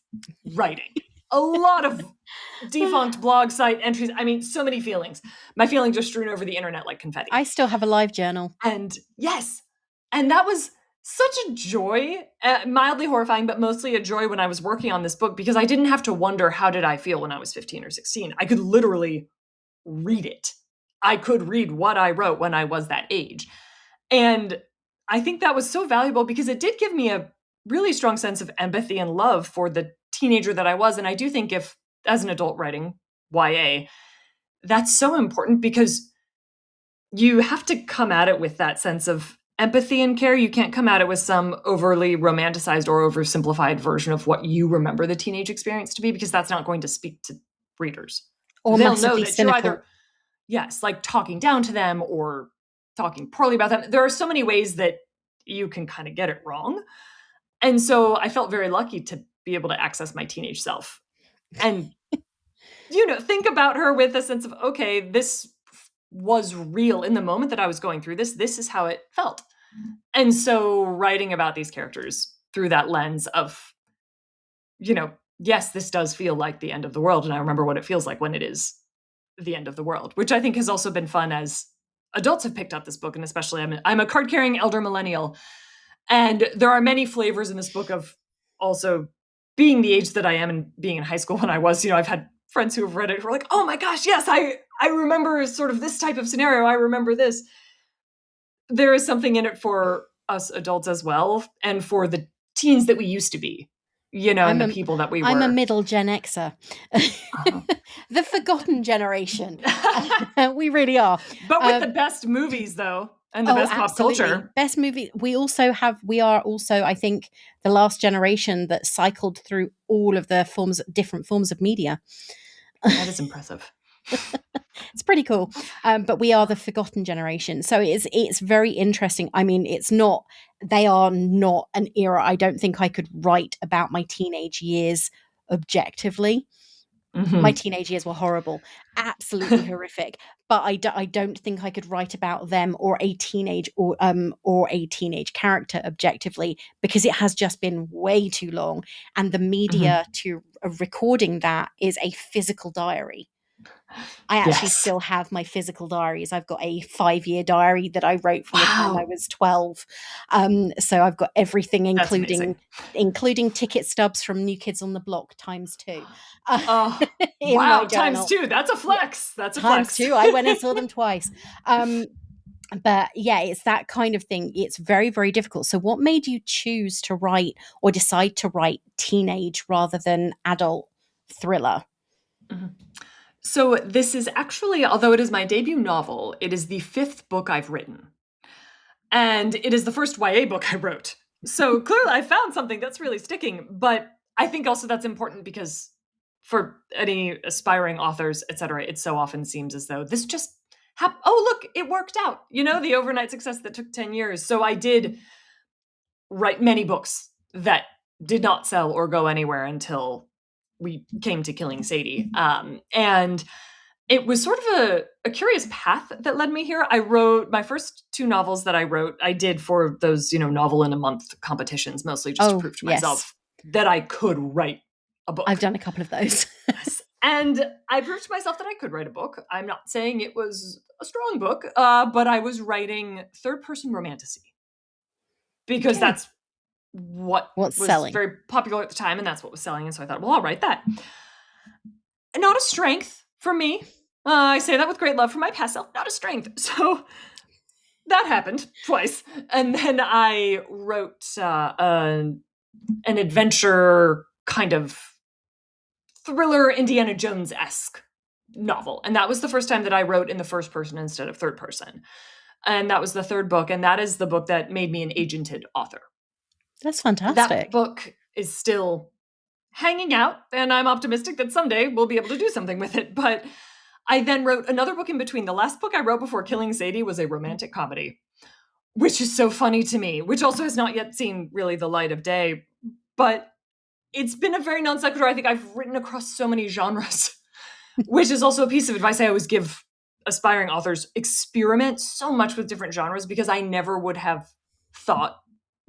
writing, a lot of defunct blog site entries. I mean, so many feelings. My feelings are strewn over the internet like confetti. I still have a live journal. And yes, and that was such a joy, mildly horrifying, but mostly a joy when I was working on this book, because I didn't have to wonder how did I feel when I was 15 or 16. I could literally read it. I could read what I wrote when I was that age. And I think that was so valuable because it did give me a really strong sense of empathy and love for the teenager that I was. And I do think if, as an adult writing YA, that's so important because you have to come at it with that sense of empathy and care. You can't come at it with some overly romanticized or oversimplified version of what you remember the teenage experience to be, because that's not going to speak to readers. Or they'll know massively that cynical. you're either, yes, like talking down to them or talking poorly about them. There are so many ways that you can kind of get it wrong. And so I felt very lucky to be able to access my teenage self and, think about her with a sense of, okay, this was real in the moment that I was going through this. This is how it felt. And so writing about these characters through that lens of, yes, this does feel like the end of the world. And I remember what it feels like when it is the end of the world, which I think has also been fun as adults have picked up this book. And especially I'm a card-carrying elder millennial. And there are many flavors in this book of also being the age that I am and being in high school when I was, I've had friends who have read it who are like, oh my gosh, yes, I remember sort of this type of scenario. I remember this. There is something in it for us adults as well, and for the teens that we used to be, and the people that we were. I'm a middle Gen Xer. The forgotten generation. We really are. But with the best movies, though, and the best absolutely. Pop culture. Best movie. We are also, I think, the last generation that cycled through all of the different forms of media. That is impressive. It's pretty cool. But we are the forgotten generation. So it's very interesting. I mean, they are not an era. I don't think I could write about my teenage years objectively. My Mm-hmm. teenage years were horrible, absolutely horrific. But I don't think I could write about them or a teenage character objectively, because it has just been way too long, and the Mm-hmm. media to recording that is a physical diary. I actually Yes. still have my physical diaries. I've got a 5-year diary that I wrote from the time I Wow. was 12. So I've got everything, That's amazing. including ticket stubs from New Kids on the Block times two, uh, Oh, in my wow. Times journal. two. That's a Yeah, flex. That's a times flex. two. I went and saw them twice. But yeah, it's that kind of thing. It's very, very difficult. So what made you choose to write or decide to write teenage rather than adult thriller? Mhm. So this is actually, although it is my debut novel, it is the 5th book I've written. And it is the first YA book I wrote. So clearly I found something that's really sticking. But I think also that's important because for any aspiring authors, etc., it so often seems as though this just oh, look, it worked out. The overnight success that took 10 years. So I did write many books that did not sell or go anywhere until we came to Killing Sadie. And it was sort of a curious path that led me here. I wrote my first 2 novels that I did for those, novel in a month competitions, mostly just to Oh, prove to yes. myself that I could write a I've book. done a couple of those. Yes. And I proved to myself that I could write a book. I'm not saying it was a strong book, but I was writing third-person romantasy because Okay. that's what What's was selling? very popular at the time, and that's what was selling. And so I thought, well, I'll write that. Not a strength for me. I say that with great love for my past self. Not a strength. So that happened twice. And then I wrote an adventure kind of thriller Indiana Jones-esque novel. And that was the first time that I wrote in the first person instead of third person. And that was the 3rd book. And that is the book that made me an agented author. That's That fantastic. book is still hanging out, and I'm optimistic that someday we'll be able to do something with it. But I then wrote another book in between. The last book I wrote before Killing Sadie was a romantic comedy, which is so funny to me, which also has not yet seen really the light of day. But it's been a very non sequitur. I think I've written across so many genres, which is also a piece of advice I always give aspiring authors. Experiment so much with different genres, because I never would have thought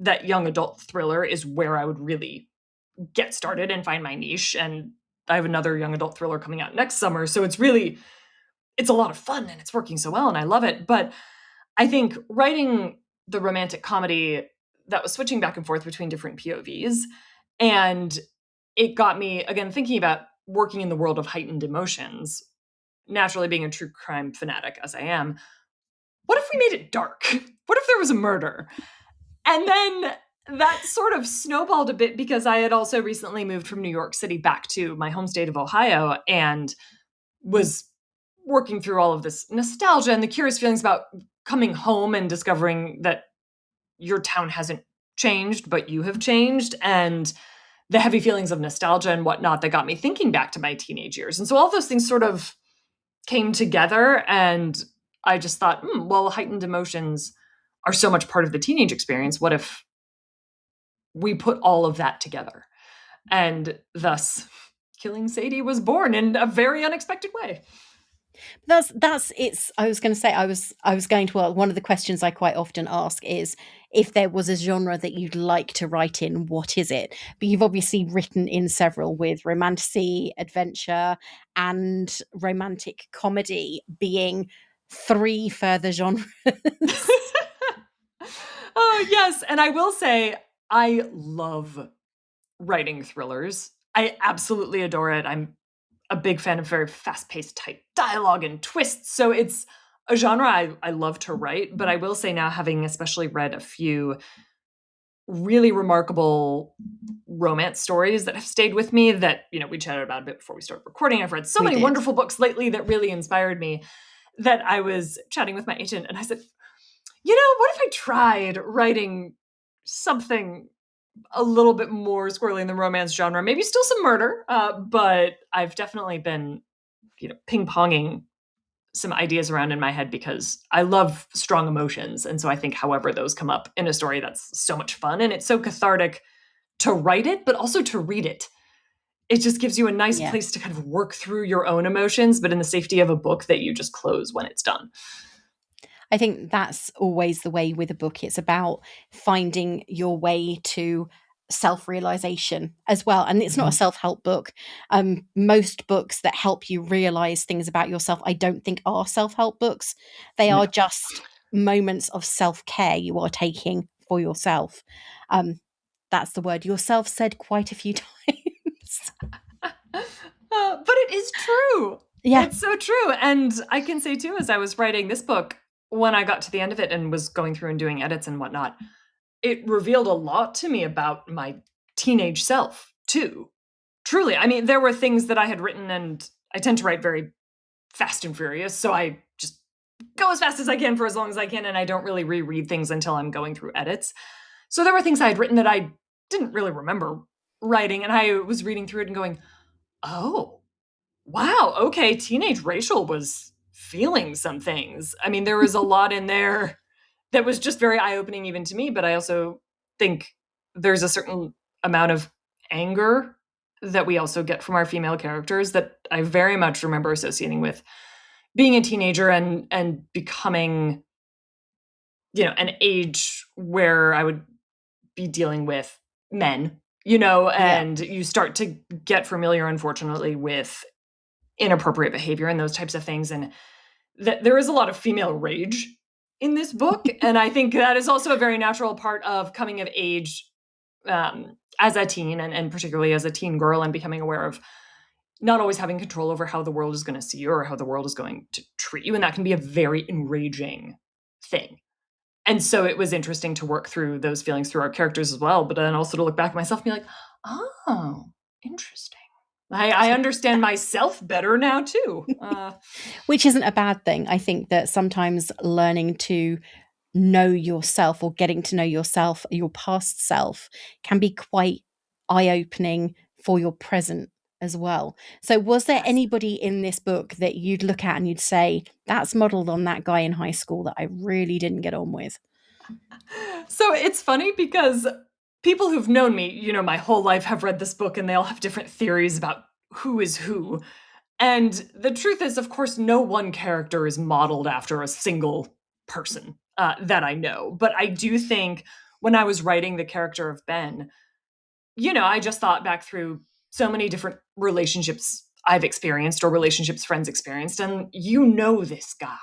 that young adult thriller is where I would really get started and find my niche. And I have another young adult thriller coming out next summer. So it's a lot of fun and it's working so well and I love it. But I think writing the romantic comedy that was switching back and forth between different POVs, and it got me again thinking about working in the world of heightened emotions, naturally being a true crime fanatic as I am. What if we made it dark? What if there was a murder? And then that sort of snowballed a bit because I had also recently moved from New York City back to my home state of Ohio and was working through all of this nostalgia and the curious feelings about coming home and discovering that your town hasn't changed, but you have changed, and the heavy feelings of nostalgia and whatnot that got me thinking back to my teenage years. And so all those things sort of came together, and I just thought, well, heightened emotions are so much part of the teenage experience. What if we put all of that together? And thus, Killing Sadie was born in a very unexpected way. That's it's I was going to say I was going to one of the questions I quite often ask is if there was a genre that you'd like to write in, what is it? But you've obviously written in several, with romantasy, adventure, and romantic comedy being 3 further genres. Oh, yes. And I will say, I love writing thrillers. I absolutely adore it. I'm a big fan of very fast paced type dialogue and twists. So it's a genre I love to write. But I will say now, having especially read a few really remarkable romance stories that have stayed with me that, we chatted about a bit before we started recording. I've read so We many did. wonderful books lately that really inspired me, that I was chatting with my agent and I said, what if I tried writing something a little bit more squirrely in the romance genre? Maybe still some murder, but I've definitely been, ping-ponging some ideas around in my head because I love strong emotions. And so I think however those come up in a story, that's so much fun. And it's so cathartic to write it, but also to read it. It just gives you a nice place to kind of work through your own emotions, but in the safety of a book that you just close when it's done. I think that's always the way with a book. It's about finding your way to self-realization as well. And it's not a self-help book. Most books that help you realize things about yourself, I don't think are self-help books. They are just moments of self-care you are taking for yourself. That's the word yourself said quite a few times. But it is true. Yeah. It's so true. And I can say too, as I was writing this book, when I got to the end of it and was going through and doing edits and whatnot, it revealed a lot to me about my teenage self too. Truly. I mean, there were things that I had written, and I tend to write very fast and furious. So I just go as fast as I can for as long as I can. And I don't really reread things until I'm going through edits. So there were things I had written that I didn't really remember writing. And I was reading through it and going, oh, wow, okay, teenage Rachel was feeling some things. I mean, there was a lot in there that was just very eye-opening even to me, but I also think there's a certain amount of anger that we also get from our female characters that I very much remember associating with being a teenager and becoming, an age where I would be dealing with men, and you start to get familiar, unfortunately, with inappropriate behavior and those types of things. And there is a lot of female rage in this book. And I think that is also a very natural part of coming of age as a teen, and particularly as a teen girl, and becoming aware of not always having control over how the world is going to see you or how the world is going to treat you. And that can be a very enraging thing. And so it was interesting to work through those feelings through our characters as well, but then also to look back at myself and be like, oh, interesting. I understand myself better now too. Which isn't a bad thing. I think that sometimes learning to know yourself or getting to know yourself, your past self, can be quite eye-opening for your present as well. So was there anybody in this book that you'd look at and you'd say, that's modeled on that guy in high school that I really didn't get on with? So it's funny because people who've known me, my whole life have read this book, and they all have different theories about who is who. And the truth is, of course, no one character is modeled after a single person that I know. But I do think when I was writing the character of Ben, I just thought back through so many different relationships I've experienced or relationships friends experienced. And this guy.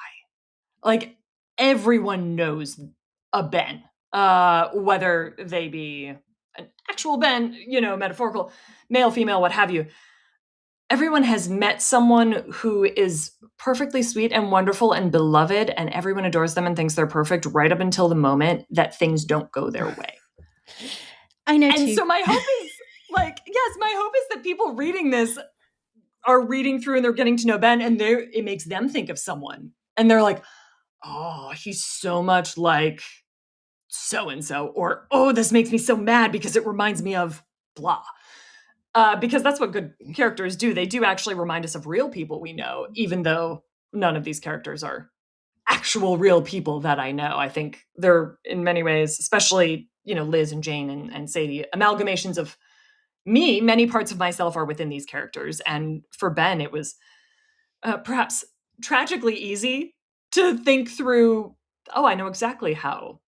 Like, everyone knows a Ben, whether they be an actual Ben, metaphorical, male, female, what have you. Everyone has met someone who is perfectly sweet and wonderful and beloved, and everyone adores them and thinks they're perfect right up until the moment that things don't go their way. I know. And so my hope is my hope is that people reading this are reading through and they're getting to know Ben, and it makes them think of someone. And they're like, oh, he's so much like so-and-so, or, oh, this makes me so mad because it reminds me of blah. Because that's what good characters do. They do actually remind us of real people we know, even though none of these characters are actual real people that I know. I think they're, in many ways, especially, Liz and Jayne and Sadie, amalgamations of me. Many parts of myself are within these characters. And for Ben, it was perhaps tragically easy to think through, oh, I know exactly how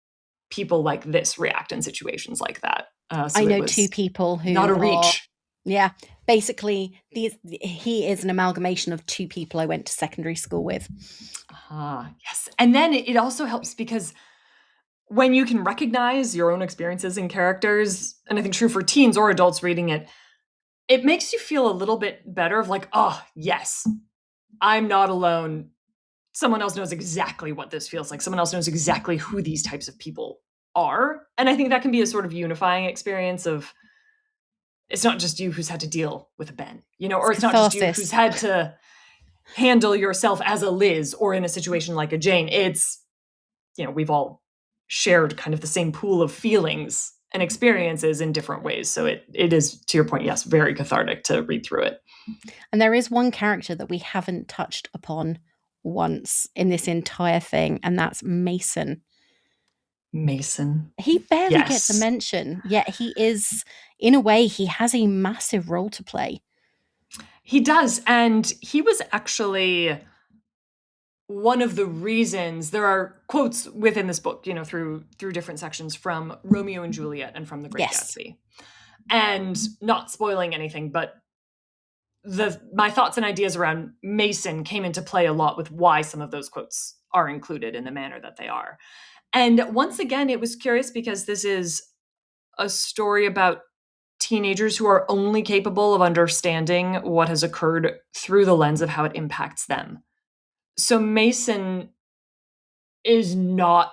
people like this react in situations like that. So I know two people who not a reach. Yeah, basically, he is an amalgamation of two people I went to secondary school with. Yes. And then it also helps because when you can recognize your own experiences in characters, and I think true for teens or adults reading it, it makes you feel a little bit better of like, oh, yes, I'm not alone. Someone else knows exactly what this feels like. Someone else knows exactly who these types of people are. And I think that can be a sort of unifying experience of, it's not just you who's had to deal with a Ben, or it's not just you who's had to handle yourself as a Liz or in a situation like a Jayne. It's, we've all shared kind of the same pool of feelings and experiences in different ways. So it is, to your point, yes, very cathartic to read through it. And there is one character that we haven't touched upon once in this entire thing, and that's Mason. Mason. He barely gets a Yes. mention, yet he is, in a way, he has a massive role to play. He does. And he was actually one of the reasons. There are quotes within this book, through different sections from Romeo and Juliet and from The Great Yes. Gatsby. And not spoiling anything, but my thoughts and ideas around Mason came into play a lot with why some of those quotes are included in the manner that they are. And once again, it was curious because this is a story about teenagers who are only capable of understanding what has occurred through the lens of how it impacts them. So Mason is not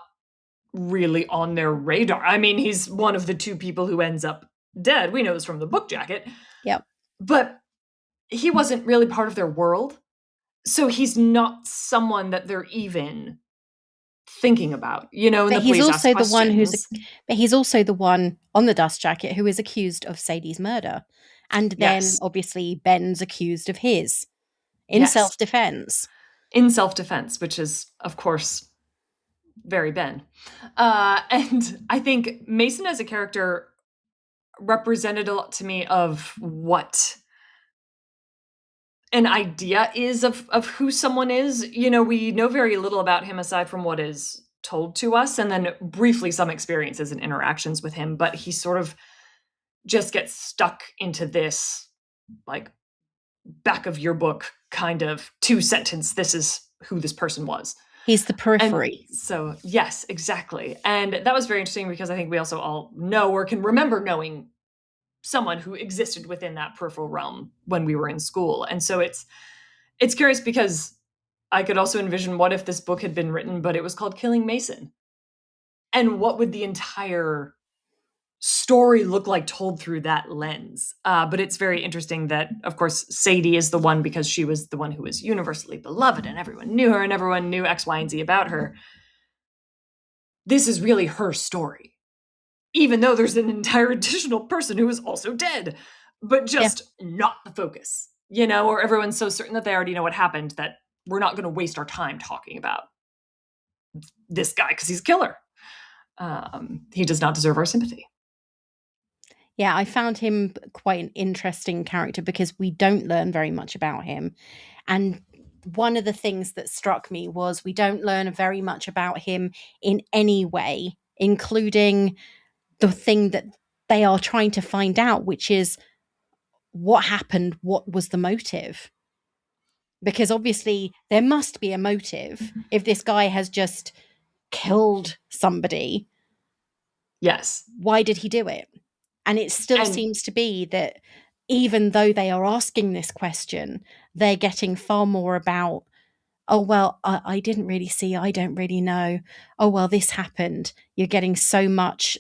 really on their radar. I mean, he's one of the two people who ends up dead. We know this from the book jacket. Yep. But he wasn't really part of their world. So he's not someone that they're even thinking about, and But the he's police ask also the one questions. but he's also the one on the dust jacket who is accused of Sadie's murder. And then Yes. obviously Ben's accused of his in Yes. self-defense. In self-defense, which is, of course, very Ben. And I think Mason as a character represented a lot to me of what an idea is of who someone is. We know very little about him aside from what is told to us, and then briefly some experiences and interactions with him, but he sort of just gets stuck into this, like, back of your book kind of 2-sentence, this is who this person was. He's the periphery. And so, yes, exactly. And that was very interesting because I think we also all know or can remember knowing someone who existed within that peripheral realm when we were in school. And so it's curious because I could also envision, what if this book had been written, but it was called Killing Mason? And what would the entire story look like told through that lens? But it's very interesting that, of course, Sadie is the one because she was the one who was universally beloved and everyone knew her and everyone knew X, Y, and Z about her. This is really her story, even though there's an entire additional person who is also dead, but just not the focus, or everyone's so certain that they already know what happened that we're not going to waste our time talking about this guy because he's a killer. He does not deserve our sympathy. Yeah, I found him quite an interesting character because we don't learn very much about him. And one of the things that struck me was we don't learn very much about him in any way, including the thing that they are trying to find out, which is what happened, what was the motive? Because obviously there must be a motive if this guy has just killed somebody. Yes. Why did he do it? And it still seems to be that even though they are asking this question, they're getting far more about, oh, well, I didn't really see, I don't really know. Oh, well, this happened. You're getting so much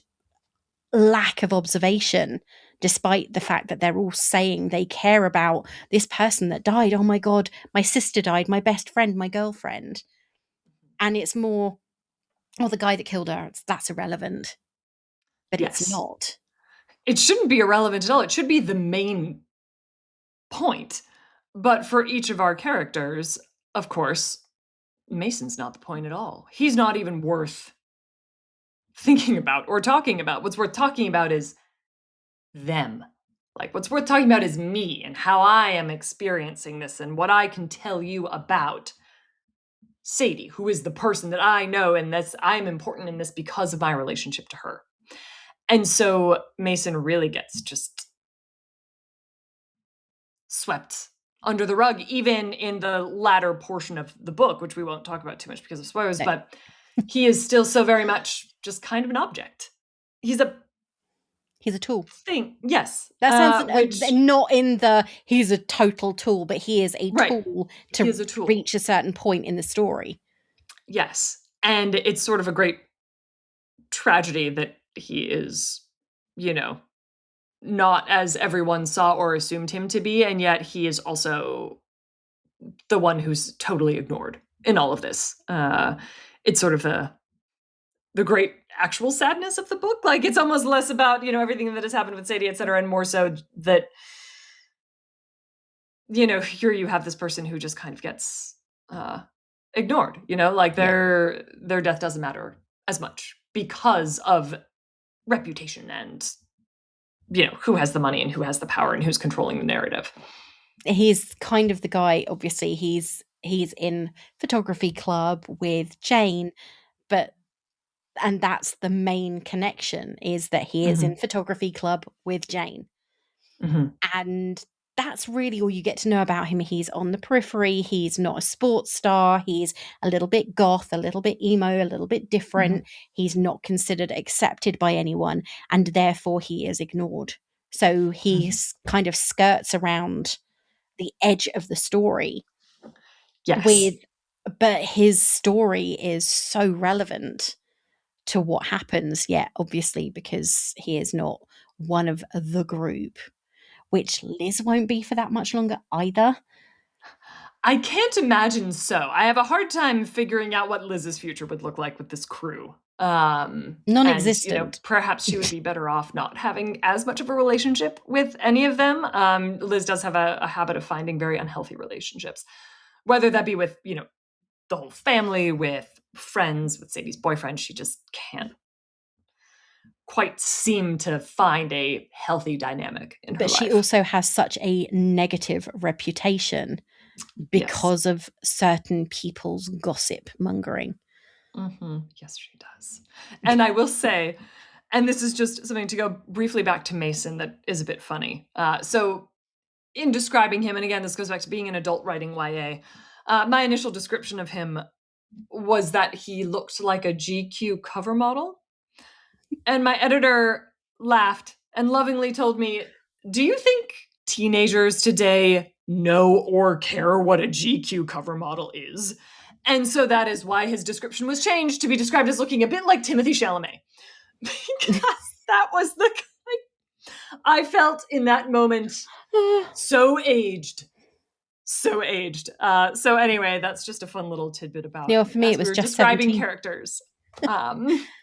lack of observation, despite the fact that they're all saying they care about this person that died. Oh my God, my sister died, my best friend, my girlfriend. And it's more, oh, the guy that killed her, that's irrelevant. But yes. It's not. It shouldn't be irrelevant at all. It should be the main point. But for each of our characters, of course, Mason's not the point at all. He's not even worth thinking about or talking about. What's worth talking about is them. Like, what's worth talking about is me and how I am experiencing this and what I can tell you about Sadie, who is the person that I know, and I'm important in this because of my relationship to her. And so Mason really gets just swept under the rug, even in the latter portion of the book, which we won't talk about too much because of spoilers, but he is still so very much just kind of an object. He's a tool. Thing, yes. That sounds not in the he's a total tool, but he is a tool to reach a certain point in the story. Yes. And it's sort of a great tragedy that he is, not as everyone saw or assumed him to be, and yet he is also the one who's totally ignored in all of this. It's sort of the great actual sadness of the book. Like, it's almost less about, everything that has happened with Sadie, etc., and more so that, here you have this person who just kind of gets ignored, like their death doesn't matter as much because of reputation and who has the money and who has the power and who's controlling the narrative. He's kind of the guy, obviously he's in photography club with Jayne, and that's the main connection, is that he is in photography club with Jayne. And that's really all you get to know about him. He's on the periphery. He's not a sports star. He's a little bit goth, a little bit emo, a little bit different. He's not considered accepted by anyone, and therefore he is ignored. So he kind of skirts around the edge of the story. Yes. But his story is so relevant to what happens, yet obviously because he is not one of the group, which Liz won't be for that much longer either. I can't imagine so. I have a hard time figuring out what Liz's future would look like with this crew. Non-existent. And, perhaps she would be better off not having as much of a relationship with any of them. Liz does have a habit of finding very unhealthy relationships, whether that be with, the whole family, with friends, with Sadie's boyfriend. She just can't quite seem to find a healthy dynamic in her life. But she also has such a negative reputation because of certain people's gossip mongering. Yes, she does. And I will say, and this is just something to go briefly back to Mason that is a bit funny. So in describing him, and again, this goes back to being an adult writing YA, my initial description of him was that he looked like a GQ cover model. And my editor laughed and lovingly told me, "Do you think teenagers today know or care what a GQ cover model is?" And so that is why his description was changed to be described as looking a bit like Timothée Chalamet. Because that was I felt in that moment so aged. So aged. So anyway, that's just a fun little tidbit about. For me, it was just describing 17. Characters.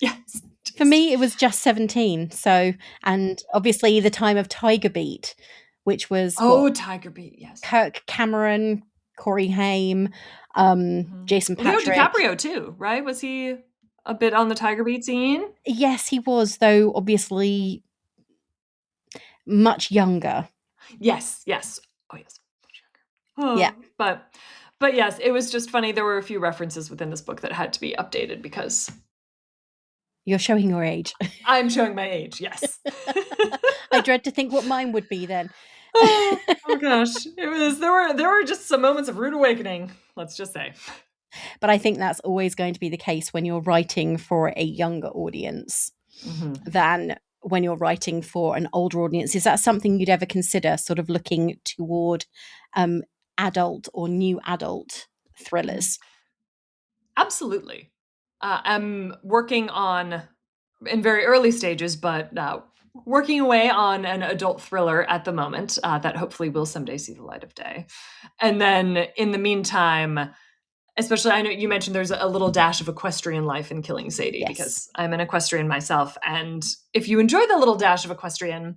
Yes. For me, it was just 17. So, and obviously the time of Tiger Beat, which was Tiger Beat, yes. Kirk Cameron, Corey Haim, Jason Patric. Leo DiCaprio too, right? Was he a bit on the Tiger Beat scene? Yes, he was, though obviously much younger. Yes. Oh, yes. Much younger. Yeah. But yes, it was just funny. There were a few references within this book that had to be updated because... You're showing your age. I'm showing my age, yes. I dread to think what mine would be then. Oh gosh. There were just some moments of rude awakening, let's just say. But I think that's always going to be the case when you're writing for a younger audience than when you're writing for an older audience. Is that something you'd ever consider, sort of looking toward adult or new adult thrillers? Absolutely. I'm working on, in very early stages, but working away on an adult thriller at the moment that hopefully will someday see the light of day. And then in the meantime, especially, I know you mentioned there's a little dash of equestrian life in Killing Sadie, because I'm an equestrian myself. And if you enjoy the little dash of equestrian,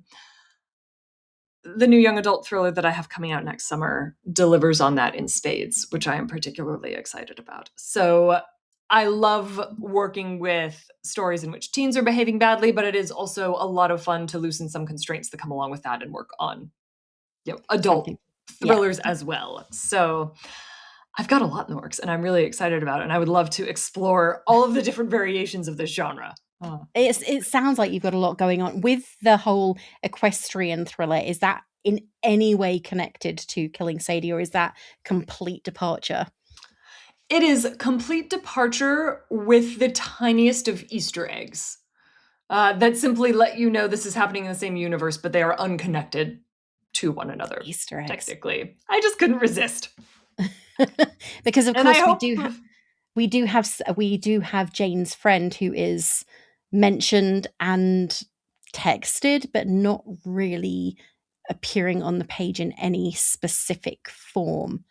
the new young adult thriller that I have coming out next summer delivers on that in spades, which I am particularly excited about. So I love working with stories in which teens are behaving badly, but it is also a lot of fun to loosen some constraints that come along with that and work on, adult thrillers as well. So I've got a lot in the works and I'm really excited about it. And I would love to explore all of the different variations of this genre. It sounds like you've got a lot going on with the whole equestrian thriller. Is that in any way connected to Killing Sadie, or is that complete departure? It is complete departure with the tiniest of Easter eggs that simply let you know this is happening in the same universe, but they are unconnected to one another. Easter eggs. Technically, I just couldn't resist. Because of course we do have Jayne's friend who is mentioned and texted, but not really appearing on the page in any specific form.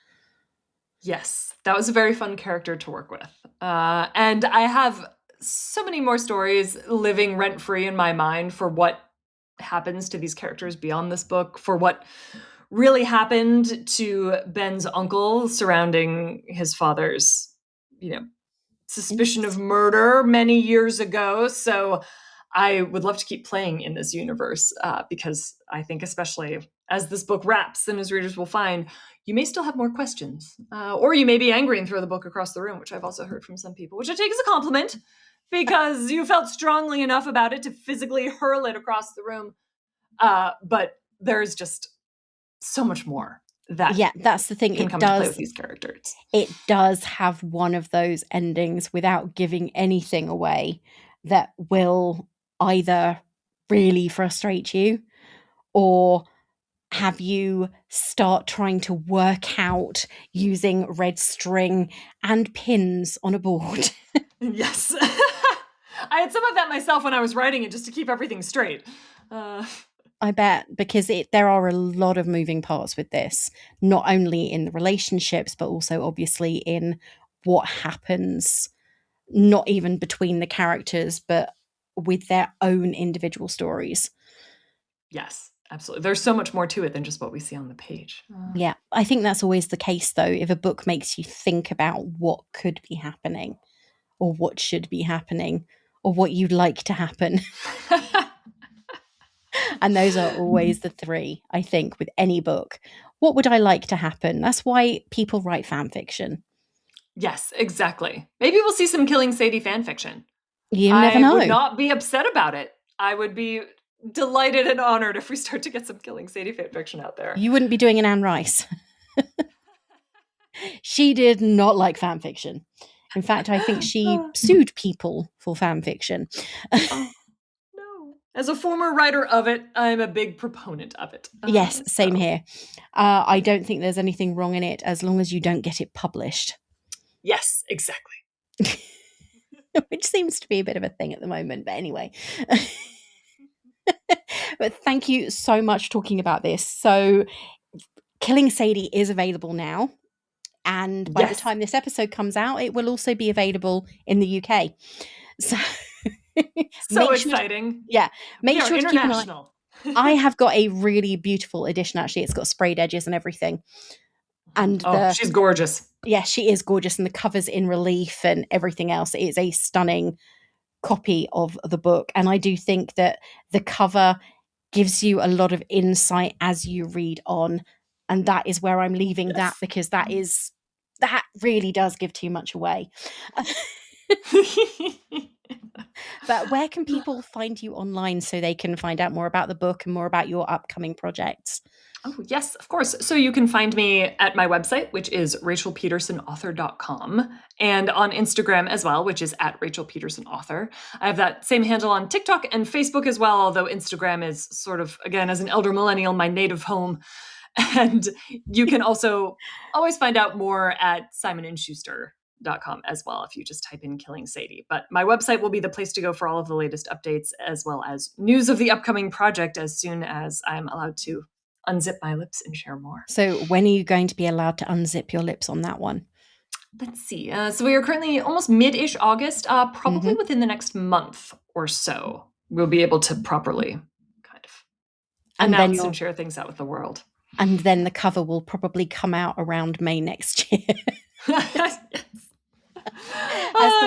Yes, that was a very fun character to work with. And I have so many more stories living rent-free in my mind for what happens to these characters beyond this book, for what really happened to Ben's uncle surrounding his father's suspicion of murder many years ago. So I would love to keep playing in this universe because I think, especially as this book wraps and as readers will find, you may still have more questions, or you may be angry and throw the book across the room, which I've also heard from some people, which I take as a compliment because you felt strongly enough about it to physically hurl it across the room. But there's just so much more that that's the thing. Can come to play with these characters. It does have one of those endings without giving anything away that will either really frustrate you or have you start trying to work out using red string and pins on a board. Yes. I had some of that myself when I was writing it just to keep everything straight. I bet, because there are a lot of moving parts with this, not only in the relationships, but also obviously in what happens, not even between the characters, but with their own individual stories. Yes, absolutely. There's so much more to it than just what we see on the page. Yeah, I think that's always the case, though, if a book makes you think about what could be happening or what should be happening or what you'd like to happen. And those are always the three, I think, with any book. What would I like to happen? That's why people write fan fiction. Yes, exactly. Maybe we'll see some Killing Sadie fan fiction. You never know. I would not be upset about it. I would be delighted and honored if we start to get some Killing Sadie fan fiction out there. You wouldn't be doing an Anne Rice. She did not like fan fiction. In fact, I think she sued people for fan fiction. No. As a former writer of it, I'm a big proponent of it. Yes, same here. I don't think there's anything wrong in it as long as you don't get it published. Yes, exactly. Which seems to be a bit of a thing at the moment, but anyway. But thank you so much for talking about this. So Killing Sadie is available now. And by the time this episode comes out, it will also be available in the UK. So, exciting. Make sure to keep an eye. I have got a really beautiful edition, actually. It's got sprayed edges and everything. And she's gorgeous. Yeah, she is gorgeous. And the cover's in relief and everything else. It's a stunning copy of the book. And I do think that the cover gives you a lot of insight as you read on. And that is where I'm leaving that, because that really does give too much away. But where can people find you online so they can find out more about the book and more about your upcoming projects? Oh, yes, of course. So you can find me at my website, which is rachelpetersonauthor.com, and on Instagram as well, which is at rachelpetersonauthor. I have that same handle on TikTok and Facebook as well, although Instagram is sort of, again, as an elder millennial, my native home. And you can also always find out more at SimonandSchuster.com as well if you just type in Killing Sadie. But my website will be the place to go for all of the latest updates, as well as news of the upcoming project as soon as I'm allowed to unzip my lips and share more. So when are you going to be allowed to unzip your lips on that one? Let's see. So we are currently almost mid-ish August, probably within the next month or so. We'll be able to properly kind of announce and share things out with the world. And then the cover will probably come out around May next year. Yes.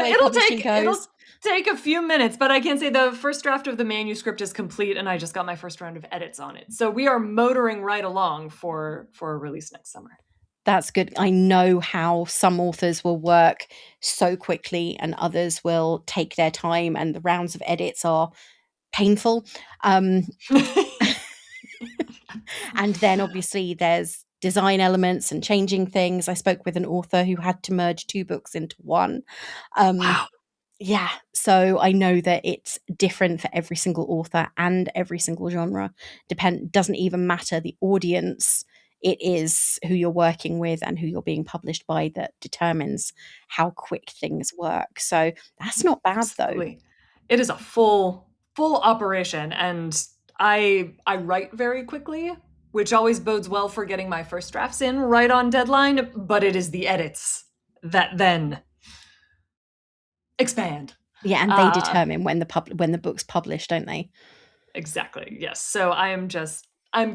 It'll take a few minutes, but I can say the first draft of the manuscript is complete, and I just got my first round of edits on it. So we are motoring right along for a release next summer. That's good. I know how some authors will work so quickly and others will take their time, and the rounds of edits are painful. And then obviously there's design elements and changing things. I spoke with an author who had to merge 2 books into one. Wow. Yeah, so I know that it's different for every single author and every single genre. Doesn't even matter the audience. It is who you're working with and who you're being published by that determines how quick things work. So that's not bad, Absolutely. though. It is a full operation, and I write very quickly, which always bodes well for getting my first drafts in right on deadline, but it is the edits that then expand. Yeah, and they determine when the book's published, don't they? Exactly, yes. So I'm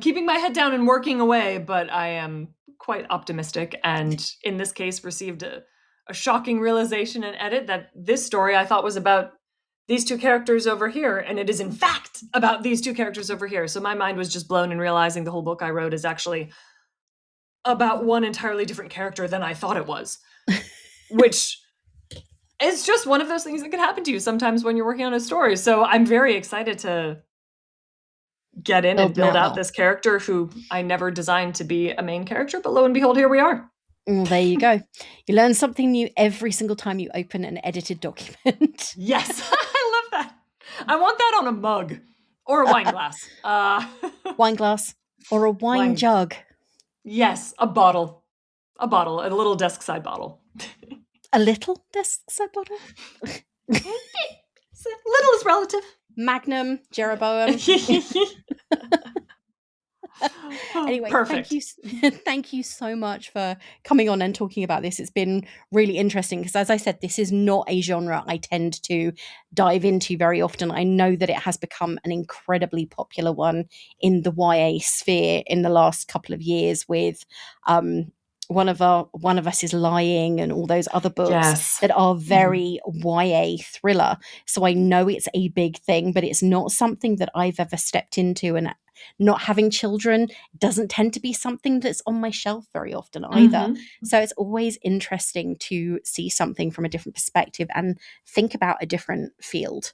keeping my head down and working away, but I am quite optimistic, and in this case received a shocking realization and edit that this story I thought was about these two characters over here, and it is in fact about these two characters over here. So my mind was just blown in realizing the whole book I wrote is actually about one entirely different character than I thought it was, which is just one of those things that can happen to you sometimes when you're working on a story. So I'm very excited to get in and build out this character who I never designed to be a main character, but lo and behold, here we are. Well, there you go. You learn something new every single time you open an edited document. Yes, I love that. I want that on a mug or a wine glass. Wine glass or a wine jug. Yes, a bottle, a little desk side bottle. A little desk side bottle? Little is relative. Magnum, Jeroboam. Anyway, perfect. Thank you so much for coming on and talking about this. It's been really interesting because, as I said, this is not a genre I tend to dive into very often. I know that it has become an incredibly popular one in the YA sphere in the last couple of years with One of Us is Lying and all those other books that are very YA thriller. So I know it's a big thing, but it's not something that I've ever stepped into, and not having children doesn't tend to be something that's on my shelf very often either. So it's always interesting to see something from a different perspective and think about a different field.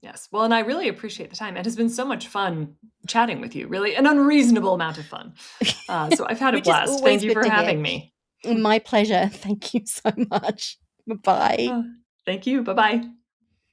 Yes. Well, and I really appreciate the time. It has been so much fun chatting with you, really an unreasonable amount of fun. So I've had a blast. Thank you for having me. My pleasure. Thank you so much. Bye-bye. Thank you. Bye-bye.